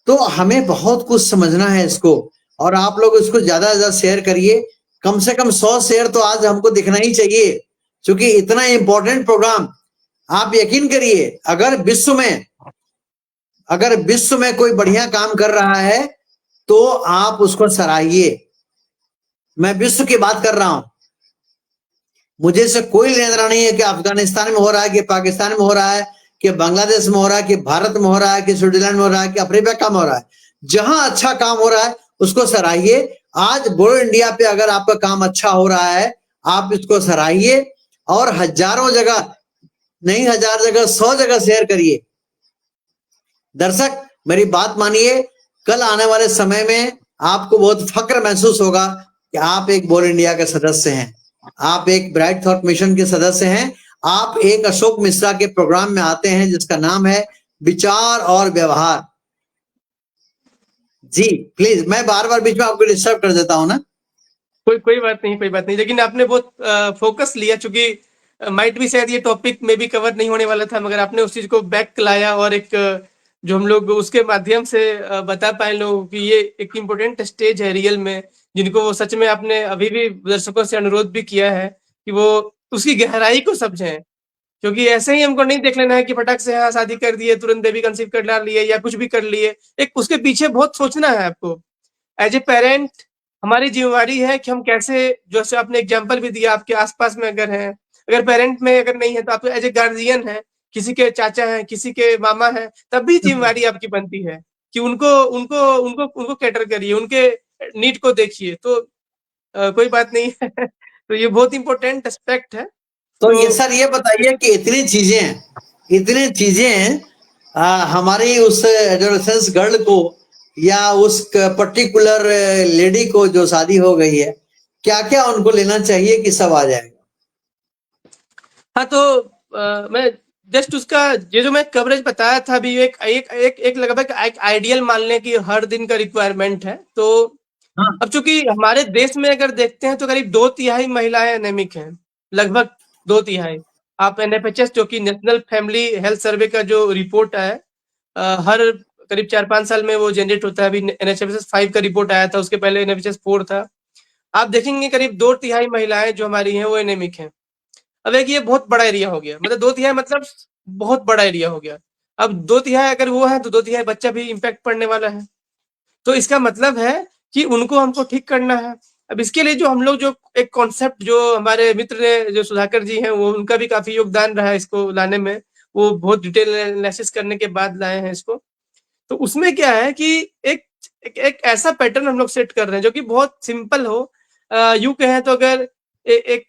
तो हमें बहुत कुछ समझना है इसको, और आप लोग इसको ज्यादा से ज्यादा शेयर करिए। कम से कम 100 शेयर तो आज हमको दिखना ही चाहिए, क्योंकि इतना इंपॉर्टेंट प्रोग्राम। आप यकीन करिए, अगर विश्व में कोई बढ़िया काम कर रहा है तो आप उसको सराहिए। मैं विश्व की बात कर रहा हूं, मुझे से कोई लेना देना नहीं है कि अफगानिस्तान में हो रहा है, कि पाकिस्तान में हो रहा है, कि बांग्लादेश में हो रहा है, कि भारत में हो रहा है, कि स्विट्जरलैंड में हो रहा है, कि अफ्रीका में हो रहा है। जहां अच्छा काम हो रहा है उसको सराहिए। आज बोलो इंडिया पे अगर आपका काम अच्छा हो रहा है, आप इसको सराहिए, और हजारों जगह नहीं, 1000 जगह, 100 जगह शेयर करिए। दर्शक मेरी बात मानिए, कल आने वाले समय में आपको बहुत फक्र महसूस होगा कि आप एक बोल इंडिया के सदस्य हैं, आप एक ब्राइट थॉट मिशन के सदस्य हैं, आप एक अशोक मिश्रा के प्रोग्राम में आते हैं जिसका नाम है विचार और व्यवहार। जी प्लीज, मैं बार बार बीच में आपको डिस्टर्ब कर देता हूं ना। कोई बात नहीं, कोई बात नहीं। लेकिन आपने बहुत फोकस लिया, चूंकि माइट भी शायद ये टॉपिक में भी कवर नहीं होने वाला था, मगर आपने उस चीज को बैक लाया और एक जो हम लोग उसके माध्यम से बता पाए लोगों को कि ये एक इम्पोर्टेंट स्टेज है रियल में, जिनको वो सच में आपने अभी भी दर्शकों से अनुरोध भी किया है कि वो उसकी गहराई को समझें। क्योंकि ऐसे ही हमको नहीं देख लेना है कि फटाक से हाँ शादी कर दिए, तुरंत बेबी कंसीव कर ला लिए या कुछ भी कर लिए। एक उसके पीछे बहुत सोचना है आपको एज ए पेरेंट हमारी जिम्मेवारी है कि हम कैसे, जैसे आपने एग्जाम्पल भी दिया, आपके आसपास में अगर है, अगर पेरेंट में अगर नहीं है तो आप एज ए गार्जियन है, किसी के चाचा हैं, किसी के मामा हैं, तब भी जिम्मेवारी आपकी बनती है कि उनको उनको उनको उनको कैटर करिए, उनके नीड को देखिए। तो कोई बात नहीं है तो ये बहुत इंपॉर्टेंट एस्पेक्ट है। तो ये सर ये बताइए कि इतनी चीजें हमारी उस एडोलेसेंस गर्ल को या उस पर्टिकुलर लेडी को जो शादी हो गई है, क्या क्या उनको लेना चाहिए कि सब आ जाएगा? हाँ, तो मैं जस्ट उसका ये जो मैं कवरेज बताया था अभी, एक एक एक, एक लगभग एक आइडियल मान लें कि हर दिन का रिक्वायरमेंट है। तो हाँ। अब चूंकि हमारे देश में अगर देखते हैं तो करीब 2/3 महिलाएं एनेमिक हैं, लगभग 2/3। आप NFHS जो कि नेशनल फैमिली हेल्थ सर्वे का जो रिपोर्ट है, हर करीब 4-5 साल में वो जनरेट होता है। अभी NHS 5 का रिपोर्ट आया था, उसके पहले NHS 4 था। आप देखेंगे करीब 2/3 महिलाएं जो हमारी हैं वो एनेमिक हैं। अब एक ये बहुत बड़ा एरिया हो गया, मतलब 2/3 मतलब बहुत बड़ा एरिया हो गया। अब 2/3 अगर वो है तो 2/3 बच्चा भी इम्पैक्ट पड़ने वाला है। तो इसका मतलब है कि उनको हमको ठीक करना है। अब इसके लिए जो हम लोग जो एक कॉन्सेप्ट जो हमारे मित्र ने, जो सुधाकर जी हैं, वो उनका भी काफी योगदान रहा है इसको लाने में। वो बहुत डिटेल एनालिसिस करने के बाद लाए हैं इसको। तो उसमें क्या है कि एक एक ऐसा पैटर्न हम लोग सेट कर रहे हैं जो कि बहुत सिंपल हो। यूं कहें तो अगर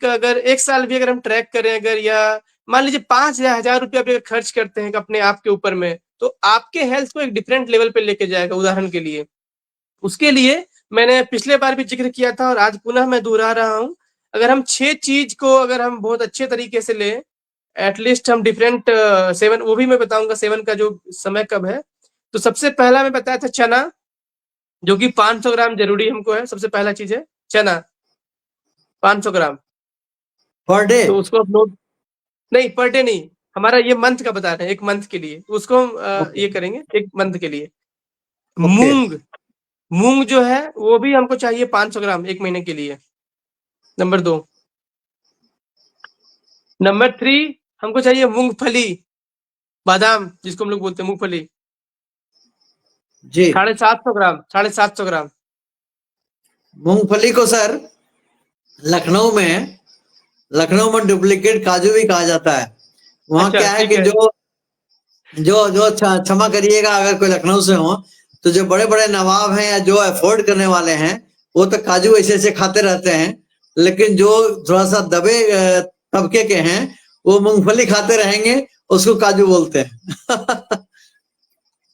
अगर 1 साल भी अगर हम ट्रैक करें, अगर या मान लीजिए 5 या 1000 रुपया भी अगर खर्च करते हैं अपने आप के ऊपर में, तो आपके हेल्थ को एक डिफरेंट लेवल पे लेके जाएगा। उदाहरण के लिए, उसके लिए मैंने पिछले बार भी जिक्र किया था और आज पुनः मैं दोहरा रहा हूं। अगर हम 6 चीज को अगर हम बहुत अच्छे तरीके से लें, एटलीस्ट हम डिफरेंट 7, वो भी मैं बताऊंगा 7 का जो समय कब है। तो सबसे पहला मैं बताया था चना, जो कि 500 ग्राम जरूरी हमको है। सबसे पहला चीज है चना, 500 ग्राम। Per day? तो उसको हम लोग, नहीं पर डे नहीं, हमारा ये मंथ का बता रहे हैं, एक मंथ के लिए। तो उसको हम ओके। ये करेंगे एक मंथ के लिए। ओके। मूंग, मूंग जो है वो भी हमको चाहिए 500 ग्राम एक महीने के लिए। नंबर 2। नंबर 3, हमको चाहिए मूंगफली, बादाम जिसको हम लोग बोलते हैं मूंगफली, जी। 750 ग्राम, 750 ग्राम। मूंगफली को सर लखनऊ में डुप्लीकेट काजू भी कहा जाता है। वहाँ अच्छा क्या है ठीक कि है। जो जो जो क्षमा करिएगा अगर कोई लखनऊ से हो, तो जो बड़े बड़े नवाब हैं या जो अफोर्ड करने वाले हैं, वो तो काजू ऐसे ऐसे खाते रहते हैं। लेकिन जो थोड़ा सा दबे तबके के हैं, वो मूंगफली खाते रहेंगे, उसको काजू बोलते हैं।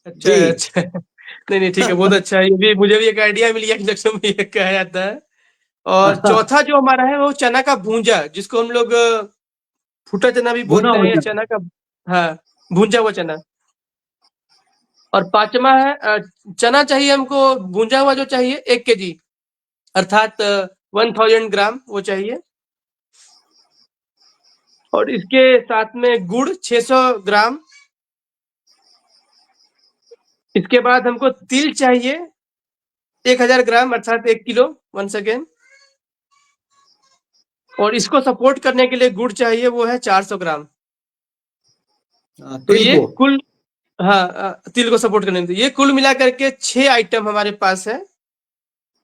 अच्छा जी। अच्छा नहीं नहीं ठीक है, बहुत अच्छा है। ये भी मुझे भी एक आइडिया मिल गया कि लखनऊ में ये कहा जाता है। और चौथा जो हमारा है वो चना का भूंजा, जिसको हम लोग फूटा चना भी भुना बोलते हैं, हो या जाता चना का, हाँ, भूंजा हुआ चना। और पांचवा है चना चाहिए हमको, भूंजा हुआ जो चाहिए 1 kg, अर्थात 1000 ग्राम वो चाहिए। और इसके साथ में गुड़ 600 ग्राम। इसके बाद हमको तिल चाहिए 1000 ग्राम, अर्थात 1 किलो, वंस अगेन। और इसको सपोर्ट करने के लिए गुड़ चाहिए, वो है 400 ग्राम। तो तिल ये को। कुल, हाँ, तिल को सपोर्ट करने के लिए ये कुल मिला करके 6 आइटम हमारे पास है।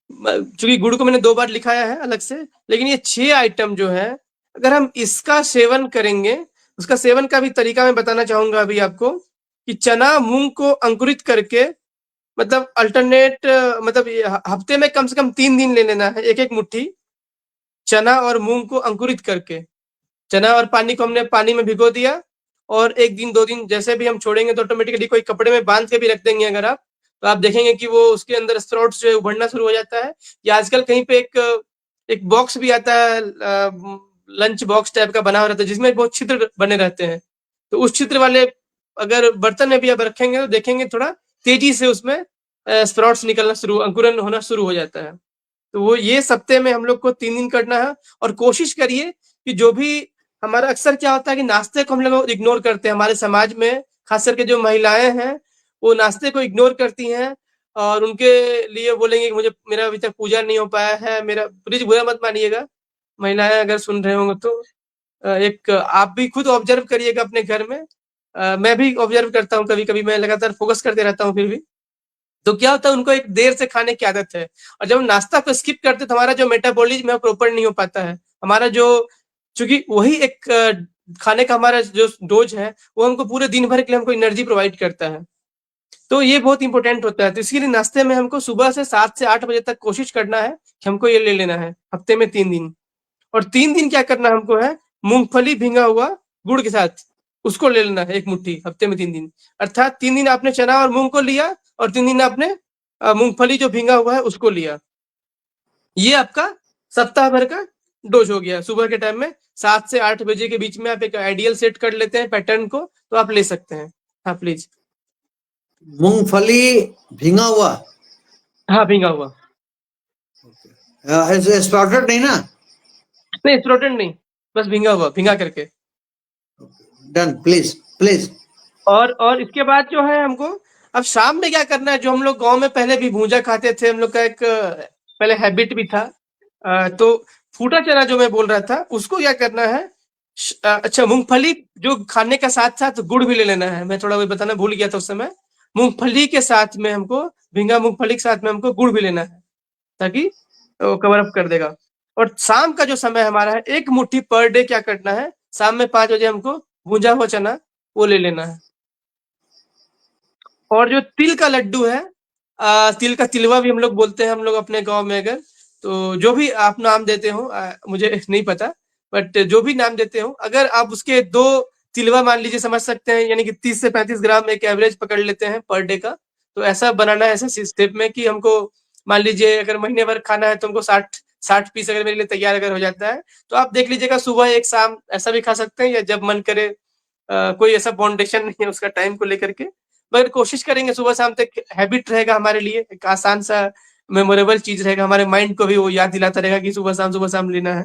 चूंकि गुड़ को मैंने 2 बार लिखाया है अलग से, लेकिन ये 6 आइटम जो है, अगर हम इसका सेवन करेंगे, उसका सेवन का भी तरीका मैं बताना चाहूंगा अभी आपको, कि चना मूंग को अंकुरित करके, मतलब अल्टरनेट, मतलब हफ्ते में कम से कम 3 दिन ले लेना है, एक एक मुट्ठी चना और मूंग को अंकुरित करके। चना और पानी को हमने पानी में भिगो दिया, और 1 दिन 2 दिन जैसे भी हम छोड़ेंगे तो ऑटोमेटिकली कोई कपड़े में बांध के भी रख देंगे अगर आप, तो आप देखेंगे कि वो उसके अंदर स्प्राउट्स जो है उभरना शुरू हो जाता है। या आजकल कहीं पे एक बॉक्स भी आता है, लंच बॉक्स टाइप का बना हुआ रहता है, जिसमें बहुत छिद्र बने रहते हैं। तो उस छिद्र वाले अगर बर्तन में भी आप रखेंगे तो देखेंगे थोड़ा तेजी से उसमें स्प्राउट्स निकलना शुरू, अंकुरन होना शुरू हो जाता है। तो वो ये सप्ते में हम लोग को 3 दिन करना है। और कोशिश करिए कि जो भी, हमारा अक्सर क्या होता है कि नाश्ते को हम लोग इग्नोर करते हैं हमारे समाज में, खास करके जो महिलाएं हैं वो नाश्ते को इग्नोर करती हैं। और उनके लिए बोलेंगे कि मुझे, मेरा अभी तक पूजा नहीं हो पाया है, मेरा, प्लीज बुरा मत मानिएगा महिलाएं अगर सुन रहे होंगे तो। एक आप भी खुद ऑब्जर्व करिएगा अपने घर में। मैं भी ऑब्जर्व करता हूँ, कभी कभी मैं लगातार फोकस करते रहता हूँ फिर भी। तो क्या होता है, उनको एक देर से खाने की आदत है, और जब हम नाश्ता को स्किप करते तो हमारा जो मेटाबॉलिज्म है प्रॉपर नहीं हो पाता है। हमारा जो, चूंकि वही एक खाने का हमारा जो डोज है वो हमको पूरे दिन भर के लिए हमको एनर्जी प्रोवाइड करता है, तो ये बहुत इंपॉर्टेंट होता है। तो इसके लिए नाश्ते में हमको सुबह से 7 से 8 बजे तक कोशिश करना है कि हमको ये ले लेना है हफ्ते में 3 दिन। और 3 दिन क्या करना हमको है, मूंगफली भींगा हुआ गुड़ के साथ उसको ले लेना है 1 मुट्ठी हफ्ते में 3 दिन। अर्थात 3 दिन आपने चना और मूंग को लिया और 3 दिन आपने मूंगफली जो भींगा हुआ है उसको लिया। ये आपका सप्ताह भर का डोज हो गया। सुबह के टाइम में 7 से 8 बजे के बीच में आप एक आइडियल सेट कर लेते हैं पैटर्न को, तो आप ले सकते हैं। हाँ प्लीज। मूंगफली भींगा हुआ, हाँ भींगा हुआ, स्प्राउटेड नहीं ना? नहीं स्प्राउटेड नहीं, बस भींगा हुआ, भींगा करके। Done, please please. और इसके बाद जो है हमको अब शाम में क्या करना है, जो हम लोग गांव में पहले भी भूजा खाते थे, हम लोग का एक पहले हैबिट भी था, तो फूटा चना जो मैं बोल रहा था उसको क्या करना है, अच्छा मूंगफली जो खाने के साथ साथ गुड़ भी ले लेना है। मैं थोड़ा बताना भूल गया था उस समय। मूंगफली के साथ में हमको, भींगा मूंगफली के साथ में हमको गुड़ भी लेना है, ताकि वो कवर अप कर देगा। और शाम का जो समय हमारा है, 1 मुट्ठी पर डे क्या करना है, शाम में 5 बजे हमको भूंजा हुआ चना वो ले लेना है। और जो तिल का लड्डू है, तिल का तिलवा भी हम लोग बोलते हैं हम लोग अपने गांव में, अगर तो जो भी आप नाम देते हो, मुझे नहीं पता, बट जो भी नाम देते हो, अगर आप उसके 2 तिलवा मान लीजिए, समझ सकते हैं, यानी कि 30 से 35 ग्राम एक एवरेज पकड़ लेते हैं पर डे का। तो ऐसा बनाना है ऐसे स्टेप में कि हमको मान लीजिए अगर महीने भर खाना है तो हमको 60 पीस अगर मेरे लिए तैयार अगर हो जाता है, तो आप देख लीजिएगा सुबह एक शाम ऐसा भी खा सकते हैं, या जब मन करे। कोई ऐसा बाउंडेशन नहीं है उसका टाइम को लेकर के, मगर कोशिश करेंगे सुबह शाम तक हैबिट रहेगा हमारे लिए, एक आसान सा मेमोरेबल चीज रहेगा, हमारे माइंड को भी वो याद दिलाता रहेगा कि सुबह शाम लेना है।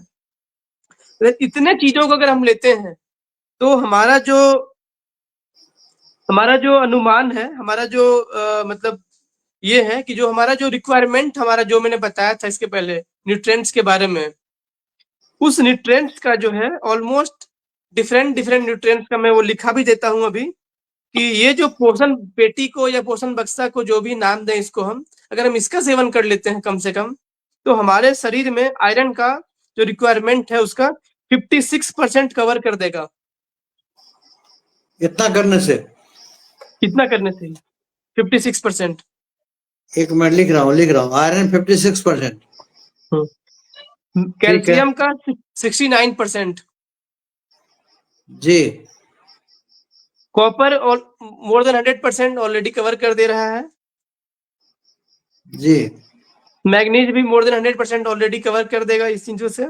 तो इतने चीजों को अगर हम लेते हैं तो हमारा जो अनुमान है, हमारा जो मतलब ये है कि जो हमारा जो रिक्वायरमेंट, हमारा जो मैंने बताया था इसके पहले न्यूट्रिएंट्स के बारे में, उस न्यूट्रिएंट्स का जो है ऑलमोस्ट डिफरेंट न्यूट्रिएंट्स का मैं वो लिखा भी देता हूं अभी, कि ये जो पोषण पेटी को या पोषण बक्सा को जो भी नाम दें इसको हम, अगर हम इसका सेवन कर लेते हैं कम से कम, तो हमारे शरीर में आयरन का जो रिक्वायरमेंट है उसका 56% कवर कर देगा। इतना करने से? कितना करने से? 56%। एक मिनट लिख रहा हूँ। आयरन 56%, ठीक है कैल्शियम का 69%। जी। कॉपर और मोर देन 100% ऑलरेडी कवर कर दे रहा है। जी। मैग्नीज भी मोर देन 100% ऑलरेडी कवर कर देगा इस चीजों से।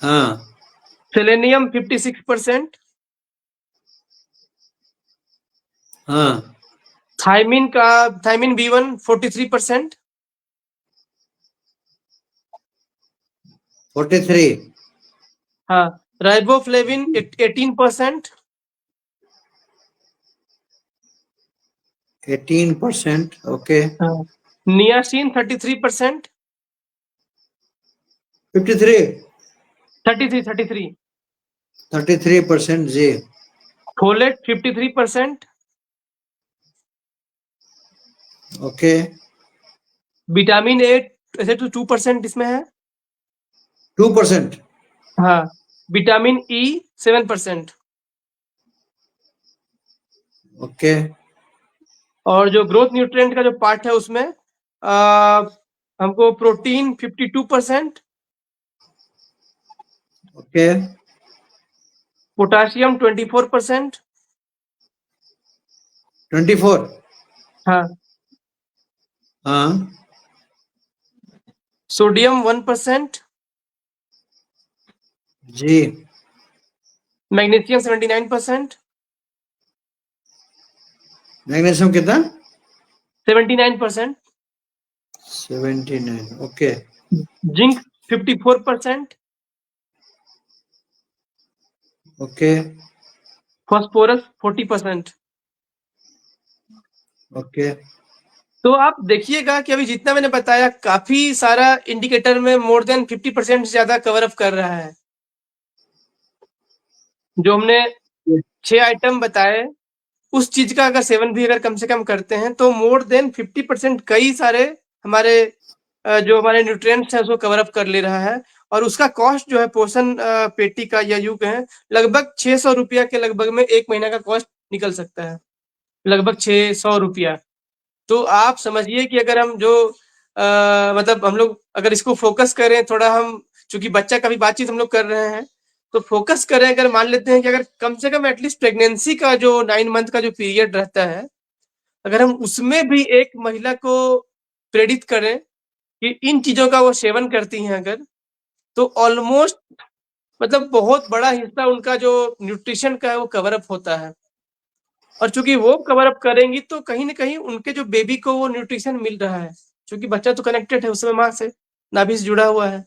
हाँ। सेलेनियम 56%। हाँ। Thiamine B1 43%। 43। हाँ, राइबोफ्लेविन 18%। 18%, ओके। हाँ, नियासिन 33%। 53। 33 33%, जी। फोलेट 53%। ओके। विटामिन ए ऐसे तो 2% इसमें है। 2%। हाँ, विटामिन ई 7%। ओके। और जो ग्रोथ न्यूट्रिएंट का जो पार्ट है उसमें हमको प्रोटीन 52%। ओके। पोटाशियम 24%। 24। हाँ, हाँ। सोडियम 1%। जी। मैग्नीशियम 79%। मैग्नीशियम कितना? 79%। 79, okay. Zinc 54%। Okay. Phosphorus 40%। Okay. तो आप देखिएगा कि अभी जितना मैंने बताया काफी सारा इंडिकेटर में मोर देन 50% से ज्यादा कवर अप कर रहा है। जो हमने 6 आइटम बताए, उस चीज का अगर सेवन भी अगर कम से कम करते हैं तो मोर देन 50% कई सारे हमारे जो हमारे न्यूट्रिएंट्स हैं उसको कवर अप कर ले रहा है। और उसका कॉस्ट जो है पोषण पेटी का या यूं कहें लगभग 600 रुपया के लगभग में 1 महीना का कॉस्ट निकल सकता है, लगभग 600 रुपया। तो आप समझिए कि अगर हम जो मतलब हम लोग अगर इसको फोकस करें थोड़ा, हम चूंकि बच्चा का भी बातचीत हम लोग कर रहे हैं, तो फोकस करें, अगर मान लेते हैं कि अगर कम से कम एटलीस्ट प्रेगनेंसी का जो 9 मंथ का जो पीरियड रहता है, अगर हम उसमें भी एक महिला को प्रेरित करें कि इन चीजों का वो सेवन करती हैं अगर, तो ऑलमोस्ट मतलब बहुत बड़ा हिस्सा उनका जो न्यूट्रिशन का है वो कवर अप होता है। और चूंकि वो कवर अप करेंगी तो कहीं न कहीं उनके जो बेबी को वो न्यूट्रिशन मिल रहा है, क्योंकि बच्चा तो कनेक्टेड है उस समय माँ से, नाभि से जुड़ा हुआ है।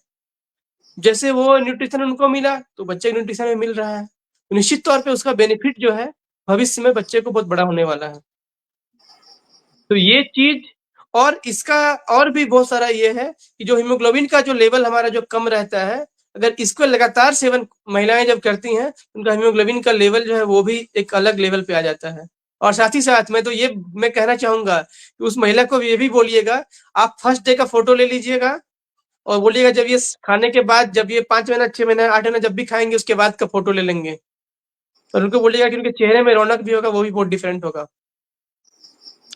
जैसे वो न्यूट्रिशन उनको मिला, तो बच्चे को न्यूट्रिशन भी मिल रहा है। तो निश्चित तौर पे उसका बेनिफिट जो है, भविष्य में बच्चे को बहुत बड़ा होने वाला है। तो ये चीज़, और इसका और भी बहुत सारा ये है कि जो हीमोग्लोबिन का जो लेवल हमारा जो कम रहता है, अगर इसको लगातार सेवन महिलाएँ जब करती हैं, उनका हीमोग्लोबिन का लेवल जो है वो भी एक अलग लेवल पे आ जाता है। और साथ ही साथ मैं तो ये मैं कहना चाहूँगा कि उस महिला को ये भी बोलिएगा, आप फर्स्ट डे का फ़ोटो ले लीजिएगा और बोलिएगा जब ये खाने के बाद, जब ये 5 महीना, 6 महीना, 8 महीना जब भी खाएँगे उसके बाद का फ़ोटो ले लेंगे। और उनको बोलिएगा कि उनके चेहरे में रौनक भी होगा, वो भी बहुत डिफरेंट होगा।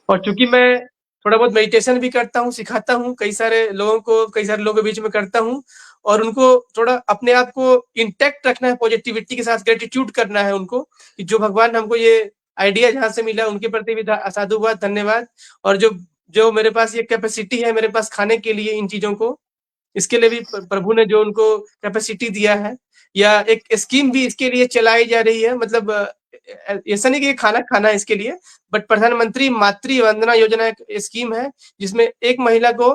और चूँकि मैं थोड़ा बहुत मेडिटेशन भी करता हूँ, सिखाता हूँ, कई सारे लोगों के बीच में करता हूँ, और उनको थोड़ा अपने आप को इंटैक्ट रखना है, पॉजिटिविटी के साथ ग्रैटिट्यूड करना है उनको, कि जो भगवान हमको ये आइडिया जहाँ से मिला उनके प्रति भी साधुवाद, धन्यवाद। और जो जो मेरे पास ये कैपेसिटी है मेरे पास खाने के लिए इन चीज़ों को, इसके लिए भी प्रभु ने जो उनको कैपेसिटी दिया है, या एक स्कीम भी इसके लिए चलाई जा रही है, मतलब ऐसा नहीं कि खाना खाना है इसके लिए, बट प्रधानमंत्री मातृ वंदना योजना एक स्कीम है जिसमें एक महिला को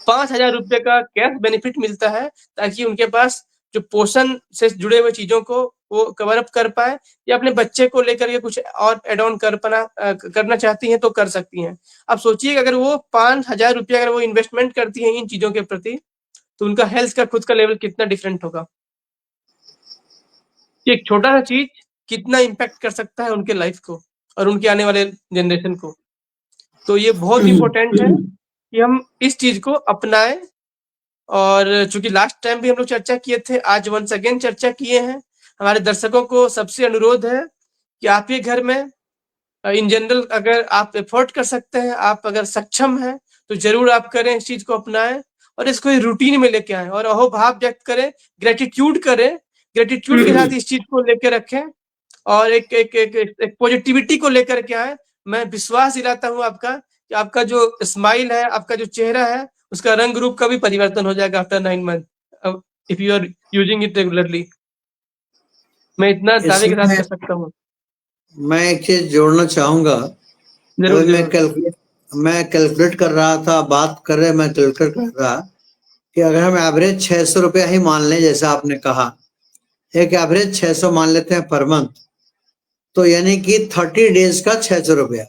5,000 रुपए का कैश बेनिफिट मिलता है, ताकि उनके पास जो पोषण से जुड़े हुए चीजों को वो कवर अप कर पाए, या अपने बच्चे को लेकर के कुछ और एड ऑन करना चाहती हैं तो कर सकती हैं। आप सोचिए अगर वो 5,000 रुपया अगर वो इन्वेस्टमेंट करती हैं इन चीजों के प्रति, तो उनका हेल्थ का खुद का लेवल कितना डिफरेंट होगा। कि एक छोटा सा चीज कितना इम्पैक्ट कर सकता है उनके लाइफ को और उनके आने वाले जनरेशन को। तो ये बहुत इम्पोर्टेंट है कि हम इस चीज को अपनाएं। और चूंकि लास्ट टाइम भी हम लोग चर्चा किए थे, आज वंस अगेन चर्चा किए हैं। हमारे दर्शकों को सबसे अनुरोध है कि आपके घर में इन जनरल अगर आप एफर्ट कर सकते हैं, आप अगर सक्षम हैं, तो जरूर आप करें, इस चीज को अपनाएं और इसको रूटीन में लेके आएं और अहोभाव व्यक्त करें, ग्रेटिट्यूड करें, ग्रेटिट्यूड के साथ इस चीज को लेके रखें और एक पॉजिटिविटी को लेकर के आए। मैं विश्वास दिलाता हूँ आपका कि आपका जो स्माइल है, आपका जो चेहरा है, उसका रंग रूप का भी परिवर्तन हो जाएगा after 9 month, if you are using it regularly. मैं इतना दावे के साथ इसमें कर सकता हूँ। मैं एक चीज जोड़ना चाहूंगा। जरूर अभी जरूर। मैं कैलकुलेट कर रहा था, बात कर रहे मैं कैलकुलेट कर रहा कि अगर हम एवरेज 600 रुपया ही मान लें, जैसा आपने कहा, एक एवरेज 600 मान लेते हैं पर मंथ, तो यानी कि 30 डेज का 600 रुपया,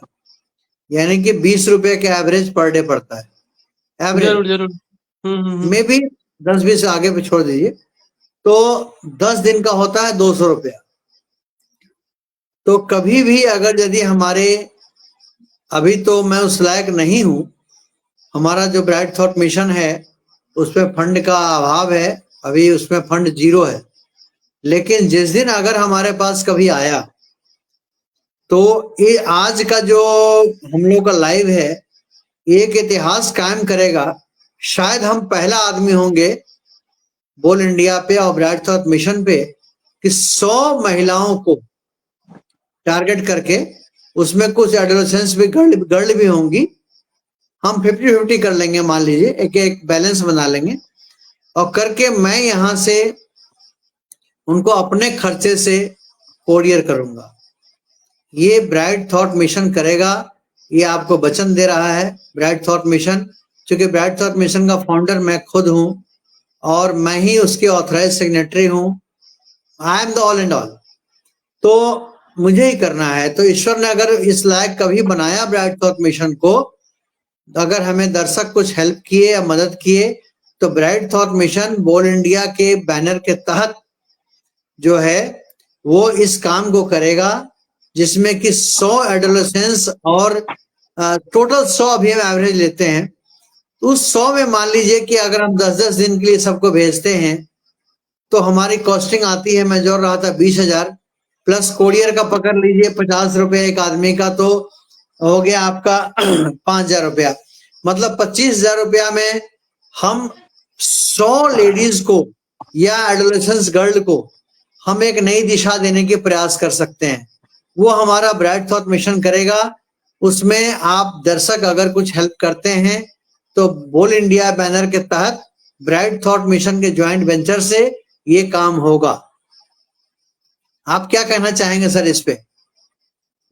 यानी कि 20 रुपये के एवरेज पर डे पड़ता है एवरेज। जरूर जरूर। में भी 10-20 आगे पे छोड़ दीजिए, तो 10 दिन का होता है 200 रुपया। तो कभी भी अगर यदि हमारे, अभी तो मैं उस लायक नहीं हूं, हमारा जो ब्राइट थॉट मिशन है उसमें फंड का अभाव है, अभी उसमें फंड 0 है। लेकिन जिस दिन अगर हमारे पास कभी आया, तो ये आज का जो हम लोग का लाइव है एक इतिहास कायम करेगा। शायद हम पहला आदमी होंगे बोल इंडिया पे और ब्राइट थॉट मिशन पे कि 100 महिलाओं को टारगेट करके, उसमें कुछ एडोलेसेंस भी, गर्ल भी होंगी, हम 50-50 कर लेंगे, मान लीजिए एक बैलेंस बना लेंगे, और करके मैं यहां से उनको अपने खर्चे से कोरियर करूंगा। ये ब्राइट थॉट मिशन करेगा, ये आपको वचन दे रहा है ब्राइट थॉट मिशन। क्योंकि ब्राइट थॉट मिशन का फाउंडर मैं खुद हूं और मैं ही उसके ऑथराइज सिग्नेटरी हूं। आई am the all and all, तो मुझे ही करना है। तो ईश्वर ने अगर इस लायक कभी बनाया ब्राइट थॉट मिशन को, अगर हमें दर्शक कुछ हेल्प किए या मदद किए, तो ब्राइट थॉट मिशन बोल इंडिया के बैनर के तहत जो है वो इस काम को करेगा, जिसमें कि 100 एडोलेसेंस और टोटल 100 अभी हम एवरेज लेते हैं, तो उस 100 में मान लीजिए कि अगर हम 10-10 दिन के लिए सबको भेजते हैं तो हमारी कॉस्टिंग आती है, मैं जोड़ रहा था 20,000 प्लस कोरियर का पकड़ लीजिए 50 रुपये एक आदमी का, तो हो गया आपका 5,000 रुपया। मतलब 25,000 रुपया में हम 100 लेडीज को या एडोलेसेंस गर्ल को हम एक नई दिशा देने के प्रयास कर सकते हैं। वो हमारा ब्राइट थॉट मिशन करेगा। उसमें आप दर्शक अगर कुछ हेल्प करते हैं तो बोल इंडिया बैनर के तहत ब्राइट थॉट मिशन के ज्वाइंट वेंचर से ये काम होगा। आप क्या कहना चाहेंगे सर इस पे?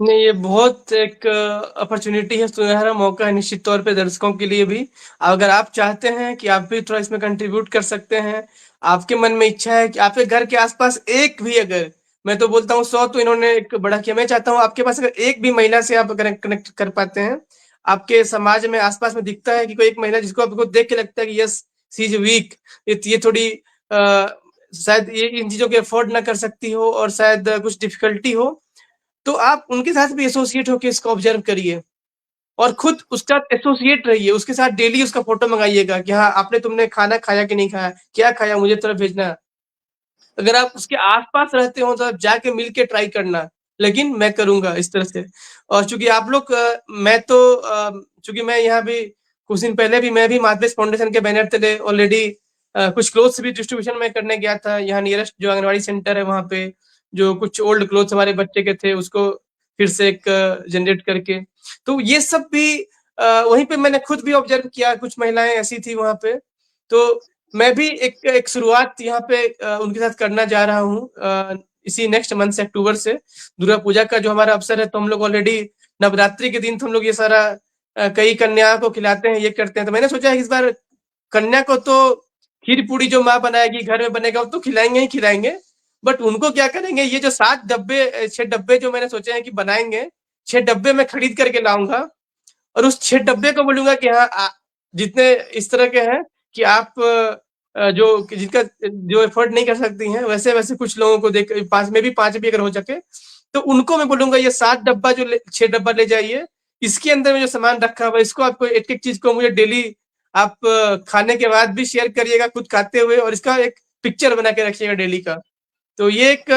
नहीं, ये बहुत एक अपॉर्चुनिटी है, सुनहरा मौका है निश्चित तौर पे दर्शकों के लिए भी। अगर आप चाहते हैं कि आप भी थोड़ा इसमें कंट्रीब्यूट कर सकते हैं, आपके मन में इच्छा है कि आपके घर के आसपास एक भी, अगर मैं तो बोलता हूँ 100 तो इन्होंने एक बड़ा किया, मैं चाहता हूँ आपके पास अगर एक भी महिला से आप अगर कनेक्ट कर पाते हैं, आपके समाज में आसपास में दिखता है कि कोई एक महिला जिसको आपको देख के लगता है कि यस सी इज वीक, ये थोड़ी शायद ये इन चीजों के अफोर्ड ना कर सकती हो और शायद कुछ डिफिकल्टी हो, तो आप उनके साथ भी एसोसिएट होके इसको ऑब्जर्व करिए और खुद उसके साथ एसोसिएट रहिए, उसके साथ डेली उसका फोटो मंगाइएगा कि हाँ आपने तुमने खाना खाया कि नहीं खाया, क्या खाया, मुझे तरफ भेजना। अगर आप उसके आसपास रहते हो तो आप जाके मिल के ट्राई करना, लेकिन मैं करूंगा इस तरह से। और चूंकि आप लोग मैं तो चूंकि मैं यहाँ भी कुछ दिन पहले भी मैं भी माधवेश फाउंडेशन के बैनर तले ऑलरेडी कुछ क्लोथ्स भी डिस्ट्रीब्यूशन में करने गया था, यहाँ नियरेस्ट जो आंगनबाड़ी सेंटर है वहाँ पे, जो कुछ ओल्ड क्लोथ्स हमारे बच्चे के थे उसको फिर से एक जनरेट करके, तो ये सब भी वहीं पे मैंने खुद भी ऑब्जर्व किया, कुछ महिलाएं ऐसी थी वहाँ पे, तो मैं भी एक शुरुआत यहाँ पे उनके साथ करना जा रहा हूँ इसी नेक्स्ट मंथ से, अक्टूबर से। दुर्गा पूजा का जो हमारा अवसर है तो हम लोग ऑलरेडी नवरात्रि के दिन तो हम लोग ये सारा कई कन्या को खिलाते हैं, ये करते हैं, तो मैंने सोचा है इस बार कन्या को तो खीर पूरी जो माँ बनाएगी घर में बनेगा वो तो खिलाएंगे ही खिलाएंगे, बट उनको क्या करेंगे, ये जो 6 डब्बे जो मैंने सोचे हैं कि बनाएंगे, 6 डब्बे मैं खरीद करके लाऊंगा और उस 6 डब्बे को बोलूंगा कि हाँ जितने इस तरह के हैं कि आप जो जिनका जो एफर्ट नहीं कर सकती हैं, वैसे वैसे कुछ लोगों को देख, पांच में भी 5 भी अगर हो सके तो उनको मैं बोलूंगा ये 7 डब्बा जो 6 डब्बा ले जाइए, इसके अंदर में जो सामान रखा हुआ है इसको आपको एक एक चीज को मुझे डेली आप खाने के बाद भी शेयर करिएगा खुद खाते हुए, और इसका एक पिक्चर बना के रखिएगा डेली का। तो ये एक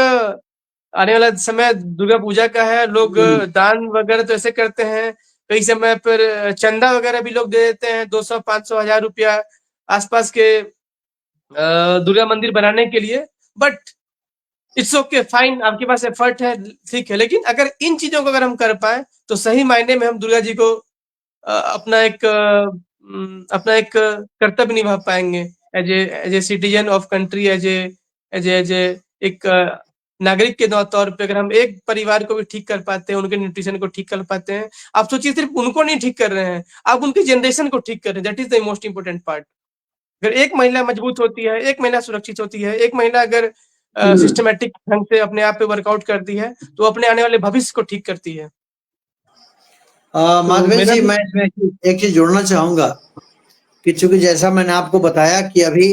आने वाला समय दुर्गा पूजा का है, लोग दान वगैरह तो ऐसे करते हैं, कई समय पर चंदा वगैरह भी लोग दे देते हैं, 200, 500, 1000 रुपया आसपास के दुर्गा मंदिर बनाने के लिए, बट इट्स ओके फाइन, आपके पास एफर्ट है ठीक है, लेकिन अगर इन चीजों को अगर हम कर पाए तो सही मायने में हम दुर्गा जी को अपना एक कर्तव्य निभा पाएंगे as a citizen of country, as a एक नागरिक के तौर पे। अगर हम एक परिवार को भी ठीक कर पाते हैं, उनके न्यूट्रिशन को ठीक कर पाते हैं, आप सोचिए सिर्फ उनको नहीं ठीक कर रहे हैं, आप उनकी जनरेशन को ठीक कर रहे हैं, that is the most important part. अगर एक महिला मजबूत होती है, एक महिला सुरक्षित होती है, एक महिला अगर सिस्टमेटिक ढंग से अपने आप पे वर्कआउट करती है तो अपने आने वाले भविष्य को ठीक करती है। माधवेश जी, मैं इसमें एक चीज जोड़ना चाहूंगा कि चूंकि जैसा मैंने आपको बताया कि अभी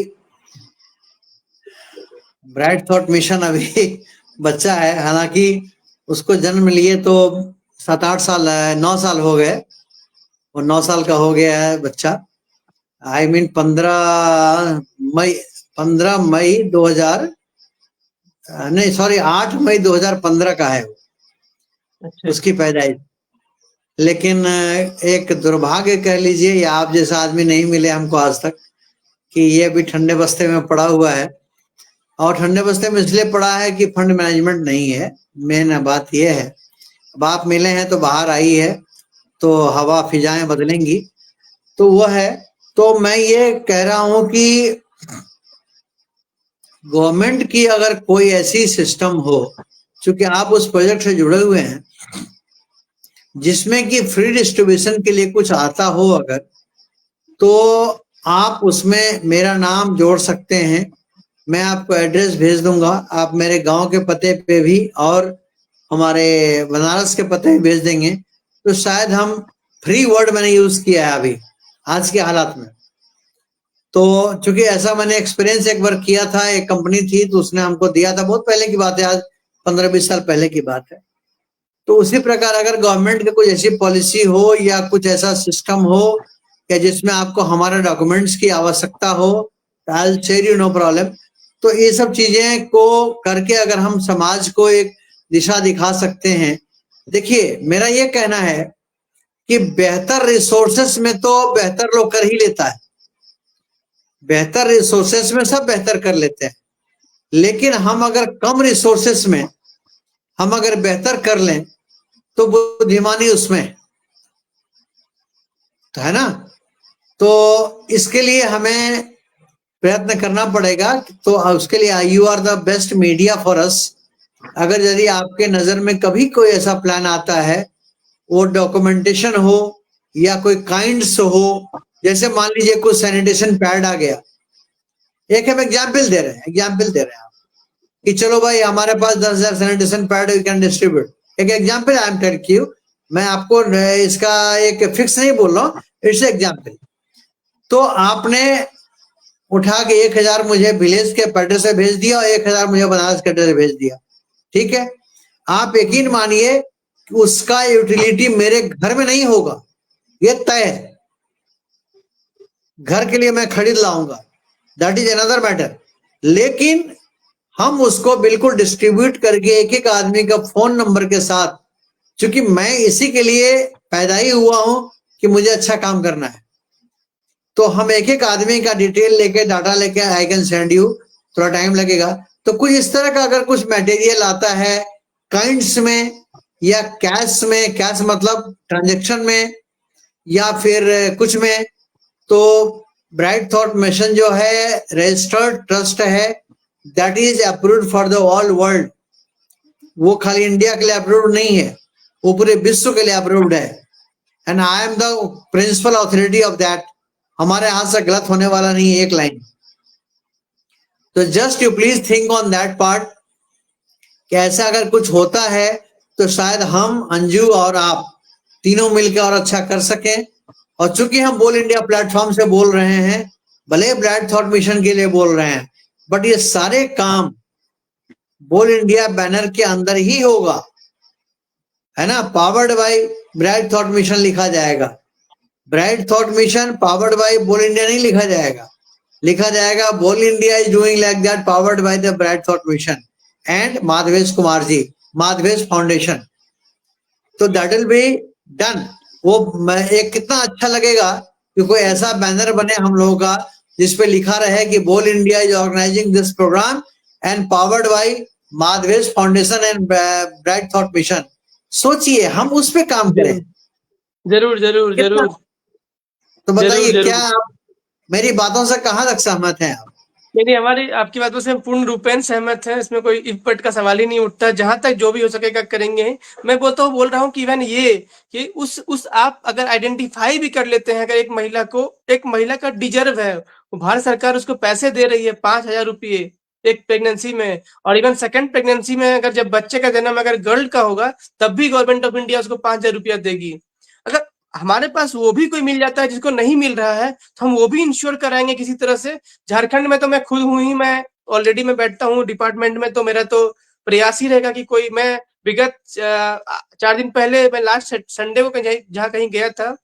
ब्राइट थॉट मिशन अभी बच्चा है, हालांकि उसको जन्म लिए तो 7-8 साल 9 साल हो गए, और 9 साल का हो गया है बच्चा। आई मीन 15 मई 2000 नहीं सॉरी 8 मई 2015 का है अच्छा। उसकी पैदाइश। लेकिन एक दुर्भाग्य कह लीजिए, या आप जैसा आदमी नहीं मिले हमको आज तक, कि ये अभी ठंडे बस्ते में पड़ा हुआ है। और ठंडे बस्ते में इसलिए पड़ा है कि फंड मैनेजमेंट नहीं है, मेन बात यह है। अब आप मिले हैं तो बाहर आई है तो हवा फिजाएं बदलेंगी, तो वह है। तो मैं ये कह रहा हूं कि गवर्नमेंट की अगर कोई ऐसी सिस्टम हो, क्योंकि आप उस प्रोजेक्ट से जुड़े हुए हैं, जिसमें कि फ्री डिस्ट्रीब्यूशन के लिए कुछ आता हो अगर, तो आप उसमें मेरा नाम जोड़ सकते हैं। मैं आपको एड्रेस भेज दूंगा, आप मेरे गांव के पते पे भी और हमारे बनारस के पते भी भेज देंगे, तो शायद हम फ्री वर्ड मैंने यूज किया है अभी आज के हालात में। तो चूंकि ऐसा मैंने एक्सपीरियंस एक बार किया था, एक कंपनी थी तो उसने हमको दिया था, बहुत पहले की बात है, आज 15-20 साल पहले की बात है। तो उसी प्रकार अगर गवर्नमेंट की कोई ऐसी पॉलिसी हो या कुछ ऐसा सिस्टम हो या जिसमें आपको हमारे डॉक्यूमेंट्स की आवश्यकता हो, I will share you, no problem. तो ये सब चीजें को करके अगर हम समाज को एक दिशा दिखा सकते हैं। देखिए, मेरा ये कहना है कि बेहतर रिसोर्सेस में तो बेहतर लोग कर ही लेता है, बेहतर रिसोर्सेस में सब बेहतर कर लेते हैं, लेकिन हम अगर कम रिसोर्सेस में हम अगर बेहतर कर लें तो बुद्धिमानी उसमें तो है ना। तो इसके लिए हमें प्रयत्न करना पड़ेगा। तो उसके लिए you are the best media for us. अगर यदि आपके नजर में कभी कोई ऐसा प्लान आता है, वो डॉक्यूमेंटेशन हो या कोई काइंड्स हो, जैसे मान लीजिए कुछ सैनिटेशन पैड आ गया, एक हम एग्जाम्पल दे रहे हैं आप कि चलो भाई हमारे पास 10,000 sanitation pad we can distribute. एक example I am telling you, मैं आपको इसका एक फिक्स नहीं बोल रहा हूँ, इट्स एग्जाम्पल। तो आपने उठा के 1,000 मुझे विलेज के पैडर से भेज दिया और 1,000 मुझे बनारस के से भेज दिया, ठीक है। आप यकीन मानिए उसका यूटिलिटी मेरे घर में नहीं होगा, ये तय है। घर के लिए मैं खरीद लाऊंगा, दैट इज अनदर मैटर, लेकिन हम उसको बिल्कुल डिस्ट्रीब्यूट करके एक एक आदमी का फोन नंबर के साथ, क्योंकि मैं इसी के लिए पैदा ही हुआ हूं कि मुझे अच्छा काम करना है, तो हम एक एक आदमी का डिटेल लेके डाटा लेके आई कैन सेंड यू, थोड़ा टाइम लगेगा। तो कुछ इस तरह का अगर कुछ मटेरियल आता है काइंड्स में या कैश में, कैश मतलब ट्रांजेक्शन में या फिर कुछ में, तो ब्राइट थॉट मिशन जो है रजिस्टर्ड ट्रस्ट है, that is approved for the all world. वो खाली इंडिया के लिए अप्रूव्ड नहीं है, वो पूरे विश्व के लिए अप्रूव्ड है, and I am the principal authority of that. हमारे हाथ से गलत होने वाला नहीं है एक लाइन। तो just you please think on that part कि ऐसा अगर कुछ होता है तो शायद हम, अंजू और आप तीनों मिलकर और अच्छा कर सकें। और चूंकि हम बोल इंडिया प्लेटफॉर्म से बोल रहे हैं, भले ब्राइट थॉट मिशन के लिए बोल रहे हैं, बट ये सारे काम बोल इंडिया बैनर के अंदर ही होगा, है ना। Powered by bright thought mission लिखा जाएगा, bright thought mission powered by Bol India नहीं लिखा जाएगा, लिखा जाएगा Bol India is doing like that powered by the bright thought mission and Madhavesh Kumar ji, Madhavesh foundation. तो दैट विल बी डन। वो एक कितना अच्छा लगेगा कि कोई ऐसा बैनर बने हम लोगों का जिसपे लिखा रहे कि Bol India is organising this programme and powered by Madhavesh foundation and bright thought mission. सोचिए हम उस पे काम करें। जरूर जरूर जरूर। तो बताइए जरूर, क्या आप मेरी बातों से कहाँ तक सहमत हैं आप? नहीं, हमारी आपकी बातों से हम पूर्ण रूपेण सहमत हैं, इसमें कोई इफ बट का सवाल ही नहीं उठता। जहां तक जो भी हो सकेगा करेंगे। मैं बोल रहा हूँ कि इवन ये कि उस आप अगर आइडेंटिफाई भी कर लेते हैं, अगर एक महिला का डिजर्व है, भारत सरकार उसको पैसे दे रही है 5,000 रुपये एक प्रेगनेंसी में, और इवन सेकंड प्रेगनेंसी में अगर जब बच्चे का जन्म अगर गर्ल का होगा तब भी गवर्नमेंट ऑफ इंडिया उसको 5,000 रुपया देगी। अगर हमारे पास वो भी कोई मिल जाता है जिसको नहीं मिल रहा है, तो हम वो भी इंश्योर कराएंगे किसी तरह से। झारखंड में तो मैं खुद हूँ ही, मैं ऑलरेडी मैं बैठता हूँ डिपार्टमेंट में, तो मेरा तो प्रयास ही रहेगा कि कोई, मैं विगत 4 दिन पहले मैं लास्ट संडे को जहाँ कहीं गया था,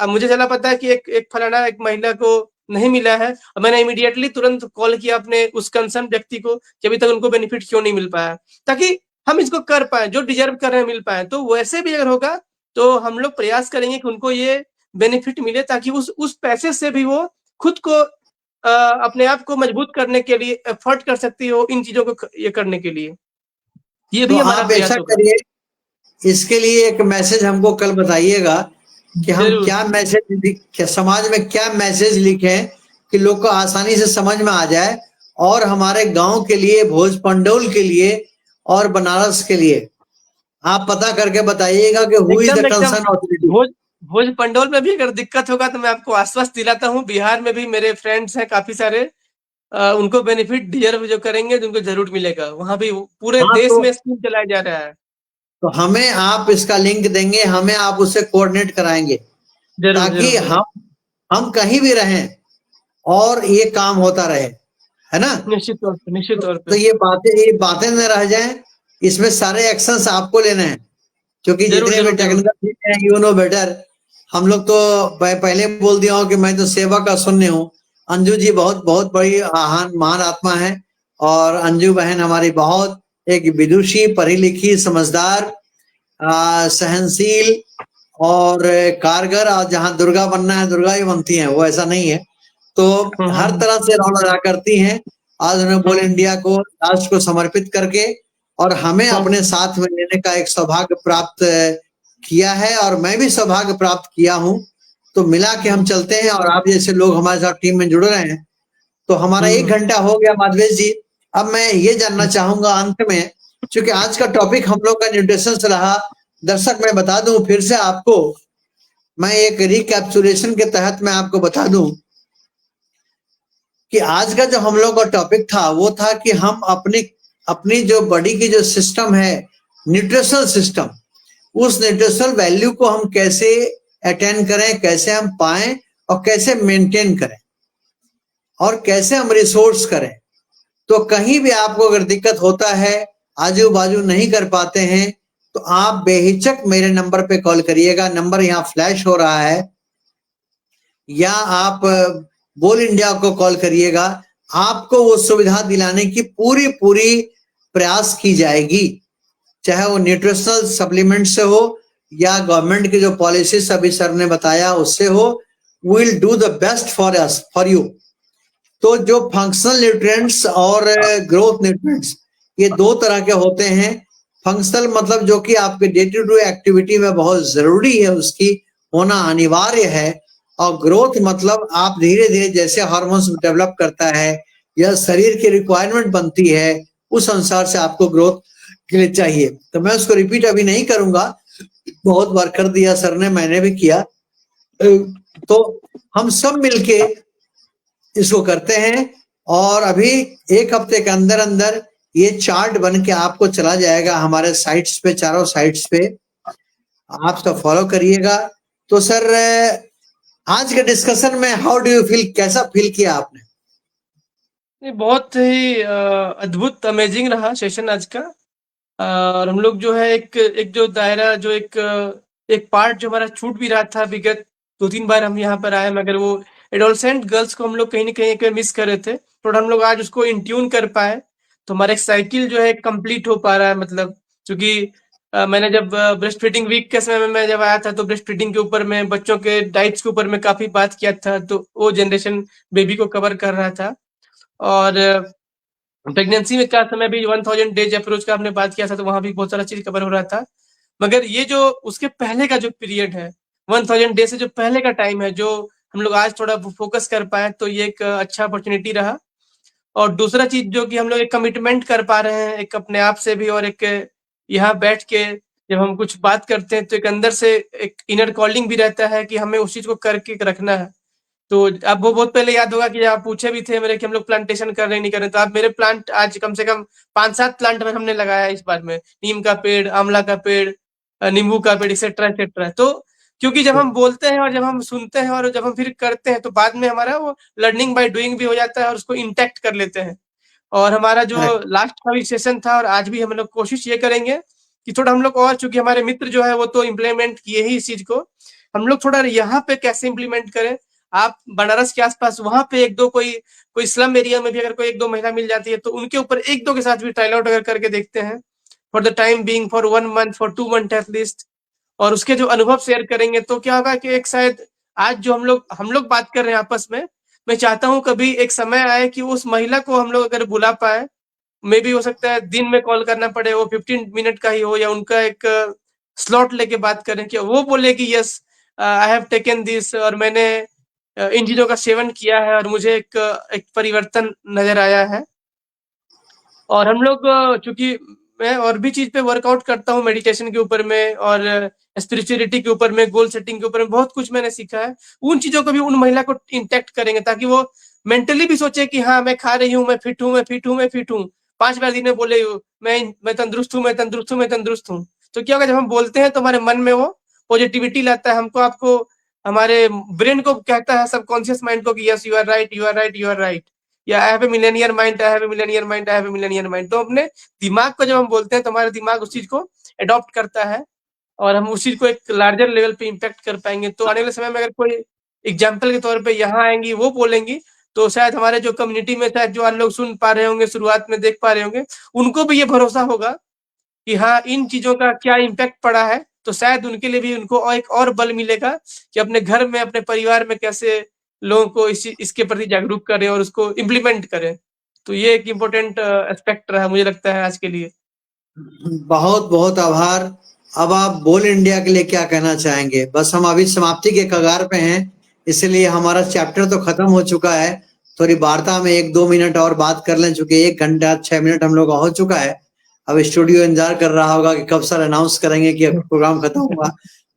मुझे चला पता है कि एक फलाना एक महिला को नहीं मिला है, और मैंने इमीडिएटली तुरंत कॉल किया अपने उस कंसर्न व्यक्ति को कि अभी तक उनको बेनिफिट क्यों नहीं मिल पाया, ताकि हम इसको कर पाए, जो डिजर्व कर रहे हैं मिल पाए। तो वैसे भी अगर होगा तो हम लोग प्रयास करेंगे कि उनको ये बेनिफिट मिले, ताकि उस पैसे से भी वो खुद को अपने आप को मजबूत करने के लिए एफर्ट कर सकती हो इन चीजों को ये करने के लिए। ये भी तो हमारा आप प्रयास ऐसा होगा। करिए, इसके लिए एक मैसेज हमको कल बताइएगा कि हम जरूर। क्या मैसेज, समाज में क्या मैसेज लिखें कि लोग को आसानी से समझ में आ जाए, और हमारे गांव के लिए, भोज पंडौल के लिए और बनारस के लिए आप पता करके बताइएगा कि हु इज द एकदम कंसर्न अथॉरिटी। भोज पंडौल में भी अगर दिक्कत होगा तो मैं आपको आश्वस्त दिलाता हूँ, बिहार में भी मेरे फ्रेंड्स हैं काफी सारे, उनको बेनिफिट डिजर्व जो करेंगे तो उनको जरूर मिलेगा। वहां भी पूरे हाँ, देश में स्कीम चलाया जा रहा है। तो हमें आप इसका लिंक देंगे, हमें आप उससे कोऑर्डिनेट कराएंगे, जरूर ताकि जरूर जरूर। हम कहीं भी रहें और ये काम होता रहे, है ना। निश्चित तौर पे, निश्चित तौर तो पे। ये बातें न रह जाएं, इसमें सारे एक्शंस आपको लेने हैं। क्योंकि जरूर जितने भी जरूर जरूर टेक्निकल हैं यू नो बेटर। हम लोग तो पहले बोल दिया हूँ कि मैं तो सेवा का शून्य हूँ। अंजू जी बहुत बहुत बड़ी महान आत्मा है, और अंजू बहन हमारी बहुत एक विदुषी, पढ़ी लिखी, समझदार, सहनशील और कारगर, और जहाँ दुर्गा बनना है दुर्गा ही बनती है, वो ऐसा नहीं है। तो हर हम्म तरह से रोल अदा करती हैं। आज उन्होंने बोल हम्म इंडिया को राष्ट्र को समर्पित करके और हमें अपने हम्म साथ में लेने का एक सौभाग्य प्राप्त किया है, और मैं भी सौभाग्य प्राप्त किया हूँ। तो मिला के हम हम्म चलते हैं, और आप जैसे लोग हमारे साथ टीम में जुड़ रहे हैं। तो हमारा एक हम्म घंटा हो गया माधवेश जी। अब मैं ये जानना चाहूंगा अंत में, क्योंकि आज का टॉपिक हम लोग का न्यूट्रिशन से रहा। दर्शक मैं बता दूं फिर से आपको, मैं एक रिकैप्सुलेशन के तहत मैं आपको बता दूं कि आज का जो हम लोग का टॉपिक था वो था कि हम अपनी अपनी जो बॉडी की जो सिस्टम है, न्यूट्रिशनल सिस्टम, उस न्यूट्रिशनल वैल्यू को हम कैसे अटेंड करें, कैसे हम पाएं, और कैसे मेंटेन करें, और कैसे हम रिसोर्स करें। तो कहीं भी आपको अगर दिक्कत होता है, आजू बाजू नहीं कर पाते हैं, तो आप बेहिचक मेरे नंबर पे कॉल करिएगा। नंबर यहाँ फ्लैश हो रहा है, या आप बोल इंडिया को कॉल करिएगा। आपको वो सुविधा दिलाने की पूरी पूरी प्रयास की जाएगी, चाहे वो न्यूट्रिशनल सप्लीमेंट से हो या गवर्नमेंट की जो पॉलिसीज अभी सर ने बताया उससे हो। Will do the best for us, for you. तो जो फंक्शनल न्यूट्रिएंट्स और ग्रोथ न्यूट्रिएंट्स, ये दो तरह के होते हैं। फंक्शनल मतलब जो कि आपके डे टू डे एक्टिविटी में बहुत जरूरी है, उसकी होना अनिवार्य है। और ग्रोथ मतलब आप धीरे धीरे जैसे हार्मोन्स डेवलप करता है या शरीर की रिक्वायरमेंट बनती है, उस अनुसार से आपको ग्रोथ के लिए चाहिए। तो मैं उसको रिपीट अभी नहीं करूंगा, बहुत बार कर दिया सर ने, मैंने भी किया। तो हम सब मिलके इसको करते हैं, और अभी एक हफ्ते के अंदर अंदर ये चार्ट बन के आपको चला जाएगा हमारे साइट्स पे, चारों साइट्स पे। आप इसको फॉलो करिएगा। तो सर आज के डिस्कशन में हाउ डू यू फील, कैसा फील किया आपने? ये बहुत ही अद्भुत अमेजिंग रहा सेशन आज का। और हम लोग जो है एक जो दायरा जो एक पार्ट जो हमारा छूट भी रहा था, विगत 2-3 बार हम यहाँ पर आए, मगर वो एडोलसेंट गर्ल्स को हम लोग कहीं न कहीं एक मिस कर रहे थे। थोड़ा हम लोग आज उसको इन ट्यून कर पाए, तो हमारा एक साइकिल जो है कंप्लीट हो पा रहा है। मतलब चूँकि मैंने जब ब्रेस्ट फीडिंग वीक के समय में मैं जब आया था, तो ब्रेस्ट फीडिंग के ऊपर में, बच्चों के डाइट्स के ऊपर में काफ़ी बात किया था, तो वो जनरेशन बेबी को कवर कर रहा था। और प्रेगनेंसी में का समय भी 1000 डेज अप्रोच का हमने बात किया था, तो वहाँ भी बहुत सारा चीज़ कवर हो रहा था। मगर ये जो उसके पहले का जो पीरियड है, 1000 डेज से जो पहले का टाइम है, जो हम लोग आज थोड़ा फोकस कर पाएँ, तो ये एक अच्छा अपॉर्च्युनिटी रहा। और दूसरा चीज़ जो कि हम लोग एक कमिटमेंट कर पा रहे हैं, एक अपने आप से भी, और एक यहाँ बैठ के जब हम कुछ बात करते हैं, तो एक अंदर से एक इनर कॉलिंग भी रहता है कि हमें उस चीज़ को करके रखना है। तो अब वो बहुत पहले याद होगा कि आप पूछे भी थे मेरे कि हम लोग प्लांटेशन कर रहे हैं नहीं कर रहे हैं, तो आप मेरे प्लांट आज कम से कम 5-7 प्लांट में हमने लगाया है इस बार में। नीम का पेड़, आंवला का पेड़, नींबू का पेड़, एक्सेट्रा एक्सेट्रा। तो क्योंकि जब हम बोलते हैं और जब हम सुनते हैं और जब हम फिर करते हैं, तो बाद में हमारा वो लर्निंग बाय डूइंग भी हो जाता है और उसको इंटैक्ट कर लेते हैं। और हमारा जो करेक्ट। लास्ट का भी सेशन था, और आज भी हम लोग कोशिश ये करेंगे कि थोड़ा हम लोग, और चूंकि हमारे मित्र जो है वो तो इम्प्लीमेंट किए ही इस चीज को, हम लोग थोड़ा यहाँ पे कैसे इम्प्लीमेंट करें। आप बनारस के आसपास वहां पे एक दो कोई कोई स्लम एरिया में भी अगर कोई एक दो महिला मिल जाती है, तो उनके ऊपर एक दो के साथ भी ट्रायल आउट अगर करके देखते हैं, for the time being, for 1 month, for 2 month at least. और उसके जो अनुभव शेयर करेंगे, तो क्या होगा कि एक शायद आज जो हम लोग बात कर रहे हैं आपस में, मैं चाहता हूँ कभी एक समय आए कि उस महिला को हम लोग अगर बुला पाए, मे बी हो सकता है दिन में कॉल करना पड़े, वो 15 मिनट का ही हो, या उनका एक स्लॉट लेके बात करें कि वो बोले कि yes I have taken this, और मैंने इन चीजों का सेवन किया है और मुझे एक परिवर्तन नजर आया है। और हम लोग चूंकि मैं और भी चीज पे वर्कआउट करता हूँ, मेडिटेशन के ऊपर में और स्पिरिचुअलिटी के ऊपर में, गोल सेटिंग के ऊपर में, बहुत कुछ मैंने सीखा है। उन चीजों को भी उन महिला को इंटैक्ट करेंगे, ताकि वो मेंटली भी सोचे कि हाँ मैं खा रही हूँ, मैं फिट हूँ, मैं फिट हूँ, मैं फिट हूँ। 5 बार दिन में बोले मैं तंदुरुस्त हूँ, मैं तंदुरुस्त हूँ, मैं तंदुरुस्त हूँ। तो क्या होगा, जब हम बोलते हैं तो हमारे मन में वो पॉजिटिविटी लाता है, हमको आपको हमारे ब्रेन को कहता है, सबकॉन्शियस माइंड को कि yes you are right, you are right, you are right, या I have a millionaire mind, I have a millionaire mind, I have a millionaire mind. तो अपने दिमाग को जब हम बोलते हैं, तो हमारा दिमाग उस चीज को अडॉप्ट करता है। और हम उस चीज़ को एक लार्जर लेवल पे इम्पैक्ट कर पाएँगे। तो आने वाले समय में अगर कोई एग्ज़ाम्पल के तौर पे यहाँ आएँगी, वो बोलेंगी, तो शायद हमारे जो कम्युनिटी में शायद जो आज लोग सुन पा रहे होंगे, शुरुआत में देख पा रहे होंगे, उनको भी ये भरोसा होगा कि हाँ, इन चीज़ों का क्या इम्पैक्ट पड़ा है, तो शायद उनके लिए भी उनको एक और बल मिलेगा कि अपने घर में, अपने परिवार में कैसे लोगों को इसके प्रति जागरूक करें और उसको इम्प्लीमेंट करें। तो ये एक इम्पोर्टेंट एस्पेक्ट रहा मुझे लगता है आज के लिए। बहुत बहुत आभार। अब आप बोल इंडिया के लिए क्या कहना चाहेंगे? बस हम अभी समाप्ति के कगार पे हैं, इसलिए हमारा चैप्टर तो खत्म हो चुका है। थोड़ी वार्ता में 1-2 मिनट और बात कर लें, चूंकि 1 घंटा 6 मिनट हम लोग का हो चुका है। अब स्टूडियो इंतजार कर रहा होगा कि कब सर अनाउंस करेंगे कि अब प्रोग्राम खत्म हुआ।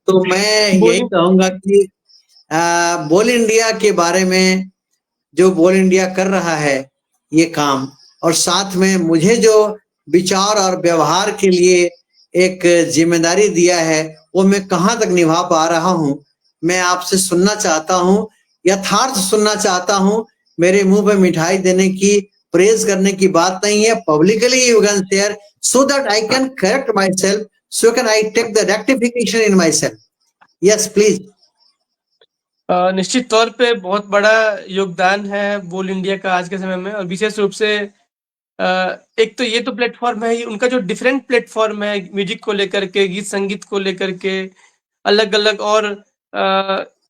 तो मैं यही बोलिए। कहूंगा कि बोल इंडिया के बारे में, जो बोल इंडिया कर रहा है ये काम, और साथ में मुझे जो विचार और व्यवहार के लिए एक जिम्मेदारी दिया है, वो मैं कहाँ तक निभा पा रहा हूँ, मैं आपसे सुनना चाहता हूँ, यथार्थ सुनना चाहता हूँ। मेरे मुंह पे मिठाई देने की, प्रेज करने की बात नहीं है। Publicly you can share so that I can correct myself, so can I take the rectification in myself. Yes please. निश्चित तौर पे बहुत बड़ा योगदान है बोल इंडिया का आज के समय में, और विशेष रूप से एक तो ये तो प्लेटफॉर्म है ही, उनका जो डिफरेंट प्लेटफॉर्म है म्यूजिक को लेकर के, गीत संगीत को लेकर के, अलग अलग, और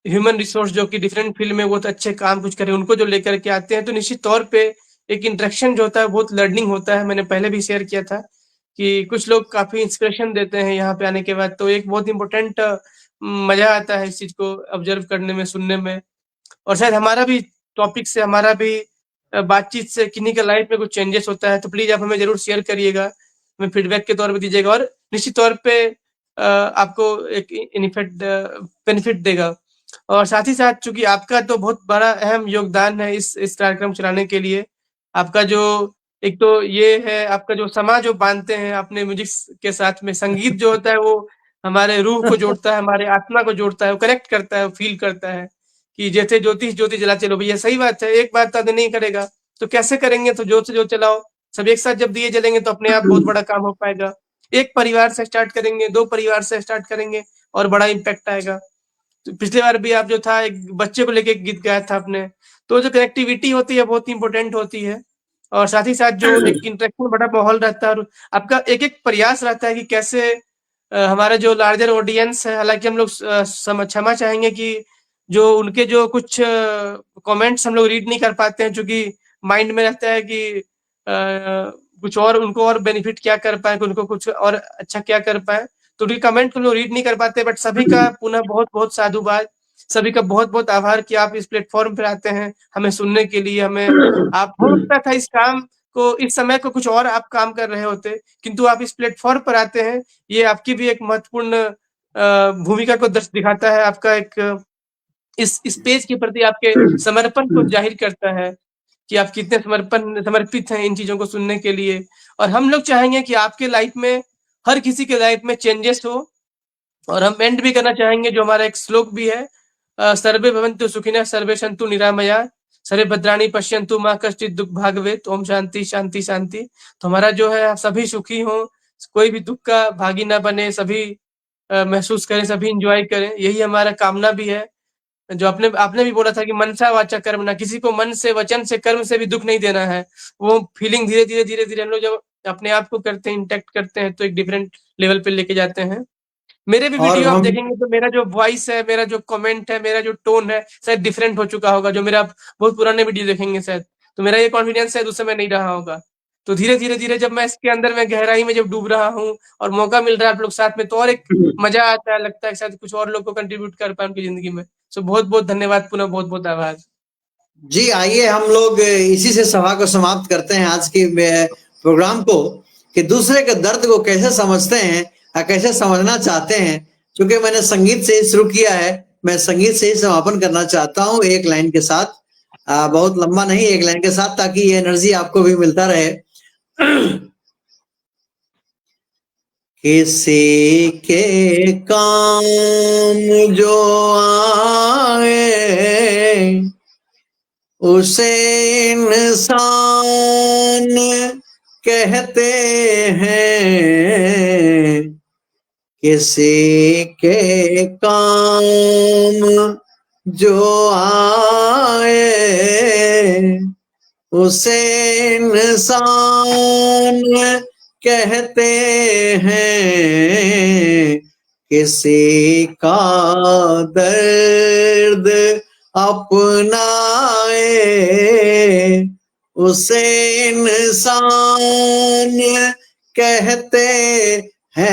ह्यूमन रिसोर्स जो कि डिफरेंट फील्ड में बहुत अच्छे काम कुछ करें, उनको जो लेकर के आते हैं, तो निश्चित तौर पे एक इंटरेक्शन जो होता है बहुत लर्निंग होता है। मैंने पहले भी शेयर किया था कि कुछ लोग काफी इंस्पिरेशन देते हैं यहाँ पे आने के बाद, तो एक बहुत इंपॉर्टेंट मजा आता है इस चीज को ऑब्जर्व करने में, सुनने में। और शायद हमारा भी टॉपिक से, हमारा भी बातचीत से किन्हीं का लाइफ में कुछ चेंजेस होता है, तो प्लीज आप हमें जरूर शेयर करिएगा, हमें फीडबैक के तौर पे दीजिएगा, और निश्चित तौर पे आपको एक इनफेक्ट बेनिफिट देगा। और साथ ही साथ चूंकि आपका तो बहुत बड़ा अहम योगदान है इस कार्यक्रम चलाने के लिए, आपका जो एक तो ये है, आपका जो समाज जो बांधते हैं अपने म्यूजिक के साथ में, संगीत जो होता है वो हमारे रूह को जोड़ता है, हमारे आत्मा को जोड़ता है, वो कनेक्ट करता है, वो फील करता है कि जैसे ज्योति ज्योति जला चलो भैया। सही बात है, एक बात आदमी नहीं करेगा तो कैसे करेंगे, तो जोत से जोत जलाओ। सब एक साथ जब दिए जलेंगे तो अपने आप बहुत बड़ा काम हो पाएगा। एक परिवार से स्टार्ट करेंगे, 2 परिवार से स्टार्ट करेंगे, और बड़ा इम्पैक्ट आएगा। तो पिछली बार भी आप जो था एक बच्चे को लेके एक गीत गाया था आपने, तो जो कनेक्टिविटी होती है बहुत इंपॉर्टेंट होती है। और साथ ही साथ जो एक इंटरेक्शन बड़ा माहौल रहता है, और आपका एक एक प्रयास रहता है कि कैसे हमारा जो लार्जर ऑडियंस है, हालांकि हम लोग क्षमा चाहेंगे कि जो उनके जो कुछ कमेंट्स हम लोग रीड नहीं कर पाते हैं, क्योंकि माइंड में रहता है कि कुछ और उनको और बेनिफिट क्या कर पाए, उनको कुछ और अच्छा क्या कर पाए, तो उनके कमेंट को लोग रीड नहीं कर पाते। बट सभी का पुनः बहुत बहुत साधुवाद, सभी का बहुत बहुत आभार कि आप इस प्लेटफॉर्म पर आते हैं हमें सुनने के लिए। हमें आप, हो सकता था इस काम को, इस समय को कुछ और आप काम कर रहे होते, किंतु आप इस प्लेटफॉर्म पर आते हैं, ये आपकी भी एक महत्वपूर्ण भूमिका को दिखाता है। आपका एक इस पेज के प्रति आपके समर्पण को जाहिर करता है कि आप कितने समर्पित हैं इन चीजों को सुनने के लिए। और हम लोग चाहेंगे कि आपके लाइफ में, हर किसी के लाइफ में चेंजेस हो। और हम एंड भी करना चाहेंगे, जो हमारा एक श्लोक भी है, सर्वे भवन्तु सुखिनः सर्वे सन्तु निरामया सर्वे भद्राणि पश्यन्तु मां कश्चित् दुःख भाग भवेत्, ओम शांति शांति शांति। तो हमारा जो है, सभी सुखी हो, कोई भी दुख का भागी ना बने, सभी महसूस करें, सभी इंजॉय करें, यही हमारा कामना भी है। जो आपने आपने भी बोला था कि मनसा वाचा कर्म ना, किसी को मन से, वचन से, कर्म से भी दुख नहीं देना है। वो फीलिंग धीरे धीरे धीरे धीरे हम लोग जब अपने आप को करते हैं, इंटेक्ट करते हैं, तो एक डिफरेंट लेवल पे लेके जाते हैं। मेरे भी और वीडियो आप हम देखेंगे तो मेरा जो वॉइस है, मेरा जो कमेंट है, मेरा जो टोन है, शायद डिफरेंट हो चुका होगा। जो मेरा आप बहुत पुराने वीडियो देखेंगे शायद, तो मेरा ये कॉन्फिडेंस शायद उस समय नहीं रहा होगा। तो धीरे धीरे धीरे जब मैं इसके अंदर में गहराई में जब डूब रहा हूँ, और मौका मिल रहा है आप लोग साथ में, तो और एक मजा आता है, लगता है शायद कुछ और लोग को कंट्रीब्यूट कर पाए उनकी जिंदगी में। सो बहुत बहुत धन्यवाद, पुनः बहुत बहुत आभार। जी, आइए हम लोग इसी से सभा को समाप्त करते हैं, आज की प्रोग्राम को, कि दूसरे के दर्द को कैसे समझते हैं या कैसे समझना चाहते हैं। क्योंकि मैंने संगीत से ही शुरू किया है, मैं संगीत से ही समापन करना चाहता हूँ एक लाइन के साथ, बहुत लंबा नहीं, एक लाइन के साथ, ताकि ये एनर्जी आपको भी मिलता रहे। किसी के काम जो आए उसे इंसान कहते हैं, किसी के काम जो आए उसे इंसान कहते हैं। किसी का दर्द अपनाए उसे इंसान कहते हैं।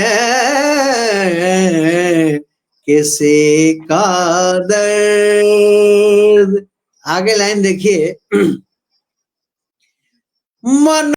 किसी का दर्द। आगे लाइन देखिए। मन